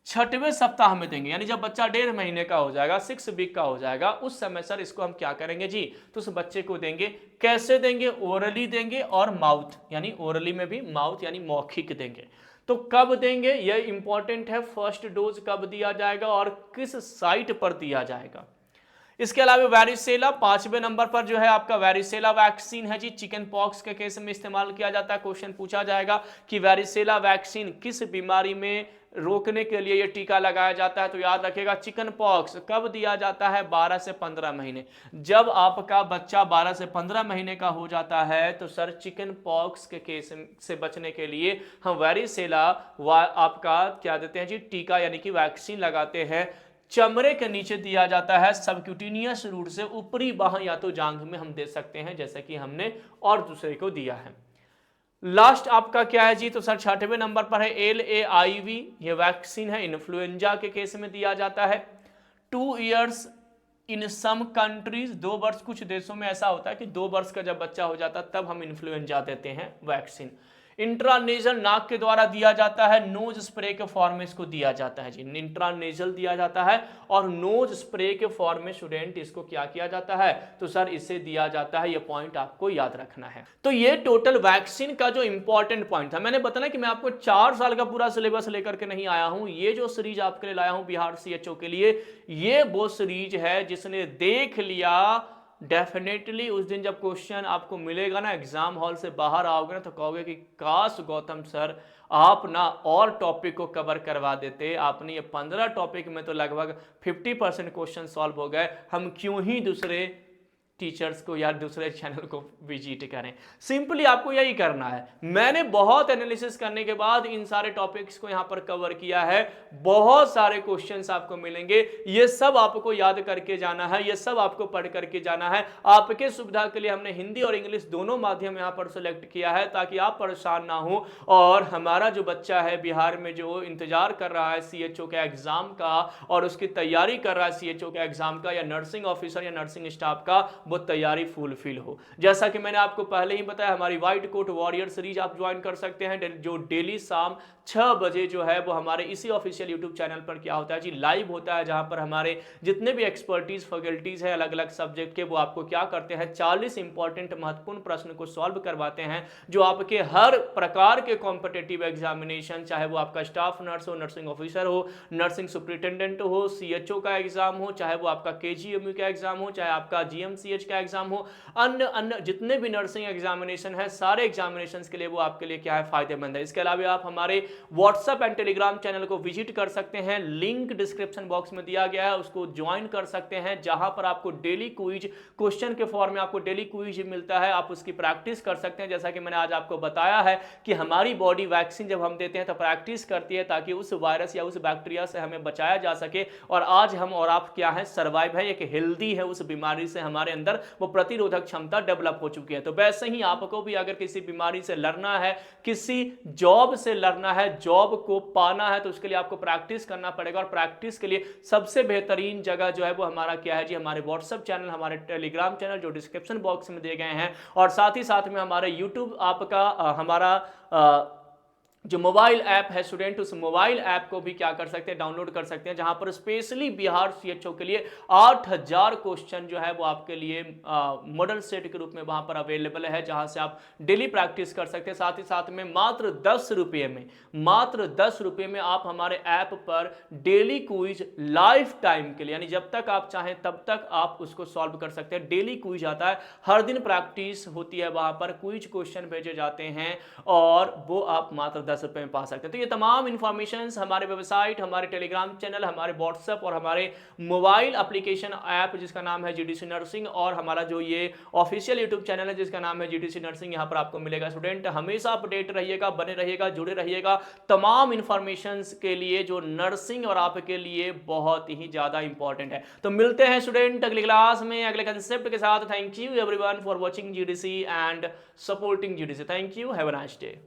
6वें सप्ताह में देंगे, यानी जब बच्चा 1.5 महीने का हो जाएगा, 6 वीक का हो जाएगा, उस समय सर इसको हम क्या करेंगे जी? तो उस बच्चे को देंगे। कैसे देंगे? ओरली देंगे और माउथ, यानी ओरली में भी माउथ यानी मौखिक देंगे। तो कब देंगे यह इंपॉर्टेंट है। फर्स्ट डोज कब दिया जाएगा और किस साइट पर दिया जाएगा। इसके अलावा वैरिसेला 5वें नंबर पर जो है आपका वैरिसेला वैक्सीन है जी। चिकन पॉक्स के केस में इस्तेमाल किया जाता है। क्वेश्चन पूछा जाएगा कि वैरिसेला वैक्सीन किस बीमारी में रोकने के लिए ये टीका लगाया जाता है, तो याद रखिएगा चिकन पॉक्स कब दिया जाता है? 12 से 15 महीने। जब आपका बच्चा 12 से 15 महीने का हो जाता है तो सर चिकन पॉक्स के केस से बचने के लिए हम वैरिसेला आपका क्या देते हैं जी? टीका यानी कि वैक्सीन लगाते हैं। चमड़े के नीचे दिया जाता है, सबक्यूटेनियस रूट से ऊपरी बाह या तो जांघ में हम दे सकते हैं, जैसे कि हमने और दूसरे को दिया है। लास्ट आपका क्या है जी? तो सर 6वें नंबर पर है LAIV, ये वैक्सीन है, इन्फ्लुएंजा के केस में दिया जाता है। 2 years इन सम कंट्रीज, 2 वर्ष कुछ देशों में ऐसा होता है कि 2 वर्ष का जब बच्चा हो जाता है तब हम इन्फ्लुएंजा देते हैं वैक्सीन। इंट्रानेजल नाक के द्वारा दिया जाता है, नोज स्प्रे के फॉर्म में इसको दिया जाता है जी। इंट्रानेजल दिया जाता है और नोज स्प्रे के फॉर्म में स्टूडेंट इसको क्या किया जाता है? तो सर इसे दिया जाता है। ये पॉइंट आपको याद रखना है। तो ये टोटल वैक्सीन का जो इंपॉर्टेंट पॉइंट था, मैंने बताया कि मैं आपको 4 साल का पूरा सिलेबस लेकर के नहीं आया हूं। ये जो सीरीज आपके लिए लाया हूं बिहार CHO के लिए, ये वो सीरीज है जिसने देख लिया डेफिनेटली उस दिन जब क्वेश्चन आपको मिलेगा ना, एग्जाम हॉल से बाहर आओगे ना, तो कहोगे कि काश गौतम सर आप ना और टॉपिक को कवर करवा देते। आपने ये 15 टॉपिक में तो लगभग 50% क्वेश्चन सॉल्व हो गए। हम क्यों ही दूसरे टीचर्स को या दूसरे चैनल को विजिट करें। सिंपली आपको यही करना है। मैंने बहुत एनालिसिस करने के बाद इन सारे टॉपिक्स को यहां पर कवर किया है। बहुत सारे क्वेश्चंस आपको मिलेंगे, ये सब आपको याद करके जाना है, ये सब आपको पढ़ करके जाना है। आपके सुविधा के लिए हमने हिंदी और इंग्लिश दोनों माध्यम यहां पर सेलेक्ट किया है ताकि आप परेशान ना हो। और हमारा जो बच्चा है बिहार में जो इंतजार कर रहा है सीएचओ के एग्जाम का और उसकी तैयारी कर रहा है सीएचओ के एग्जाम का या नर्सिंग ऑफिसर या नर्सिंग स्टाफ का, वो तैयारी फुलफिल हो। जैसा कि मैंने आपको पहले ही बताया, हमारी व्हाइट कोट वॉरियर सीरीज आप ज्वाइन कर सकते हैं, जो डेली शाम 6 बजे जो है वो हमारे इसी ऑफिशियल यूट्यूब चैनल पर क्या होता है जी, लाइव होता है, जहां पर हमारे जितने भी एक्सपर्टीज फैकल्टीज है अलग अलग सब्जेक्ट के, वो आपको क्या करते हैं 40 इंपॉर्टेंट महत्वपूर्ण प्रश्न को सॉल्व करवाते हैं, जो आपके हर प्रकार के कॉम्पिटिटिव एग्जामिनेशन, चाहे वो आपका स्टाफ नर्स हो, नर्सिंग ऑफिसर हो, नर्सिंग सुपरिटेंडेंट हो, सीएचओ का एग्जाम हो, चाहे वो आपका केजीएमयू का एग्जाम हो, चाहे आपका जीएमसीएच का एग्जाम हो, अन्य जितने भी नर्सिंग एग्जामिनेशन है, सारे एग्जामिनेशंस के लिए वो आपके लिए क्या है, फायदेमंद है। इसके अलावा आप हमारे व्हाट्सएप एंड टेलीग्राम चैनल को विजिट कर सकते हैं, लिंक डिस्क्रिप्शन बॉक्स में दिया गया है, उसको ज्वाइन कर सकते हैं, जहां पर आपको डेली क्विज क्वेश्चन के फॉर्म में आपको डेली क्विज मिलता है, आप उसकी प्रैक्टिस कर सकते हैं। जैसा कि मैंने आज आपको बताया है कि हमारी बॉडी वैक्सीन जब हम देते हैं तो प्रैक्टिस करती है ताकि उस वायरस या उस बैक्टीरिया से हमें बचाया जा सके, और आज हम और आप क्या है, सर्वाइव है, एक हेल्दी है, उस बीमारी से हमारे अंदर वो प्रतिरोधक क्षमता डेवलप हो चुकी है। तो वैसे ही आपको भी अगर किसी बीमारी से लड़ना है, किसी जॉब से लड़ना है, जॉब को पाना है, तो उसके लिए आपको प्रैक्टिस करना पड़ेगा। और प्रैक्टिस के लिए सबसे बेहतरीन जगह जो है वो हमारा क्या है जी, हमारे व्हाट्सएप चैनल, हमारे टेलीग्राम चैनल जो डिस्क्रिप्शन बॉक्स में दिए गए हैं, और साथ ही साथ में हमारे यूट्यूब आपका हमारा जो मोबाइल ऐप है स्टूडेंट, उस मोबाइल ऐप को भी क्या कर सकते हैं, डाउनलोड कर सकते हैं, जहां पर स्पेशली बिहार सीएचओ के लिए 8000 क्वेश्चन जो है वो आपके लिए मॉडल सेट के रूप में वहां पर अवेलेबल है, जहां से आप डेली प्रैक्टिस कर सकते हैं। साथ ही साथ में मात्र 10 रुपये में आप हमारे ऐप पर डेली क्विज लाइफ टाइम के लिए, यानी जब तक आप चाहें तब तक आप उसको सॉल्व कर सकते हैं। डेली क्विज आता है, हर दिन प्रैक्टिस होती है, वहां पर क्विज क्वेश्चन भेजे जाते हैं और वो आप मात्र 10 रुपए में पा सकते हैं। तो ये तमाम इंफॉर्मेशन हमारे वेबसाइट, हमारे टेलीग्राम चैनल, हमारे व्हाट्सएप और हमारे मोबाइल एप्लीकेशन ऐप जिसका नाम है जीडीसी नर्सिंग, और हमारा जो ये ऑफिशियल यूट्यूब चैनल है जिसका नाम है जीडीसी नर्सिंग, यहाँ पर आपको मिलेगा। स्टूडेंट हमेशा अपडेट रहिएगा, बने रहिएगा, जुड़े रहिएगा तमाम इंफॉर्मेशन के लिए जो नर्सिंग और आपके लिए बहुत ही ज्यादा इंपॉर्टेंट है। तो मिलते हैं स्टूडेंट अगली क्लास में अगले कंसेप्ट के साथ। Thank you everyone for watching GDC and supporting GDC. Thank you, have a nice day.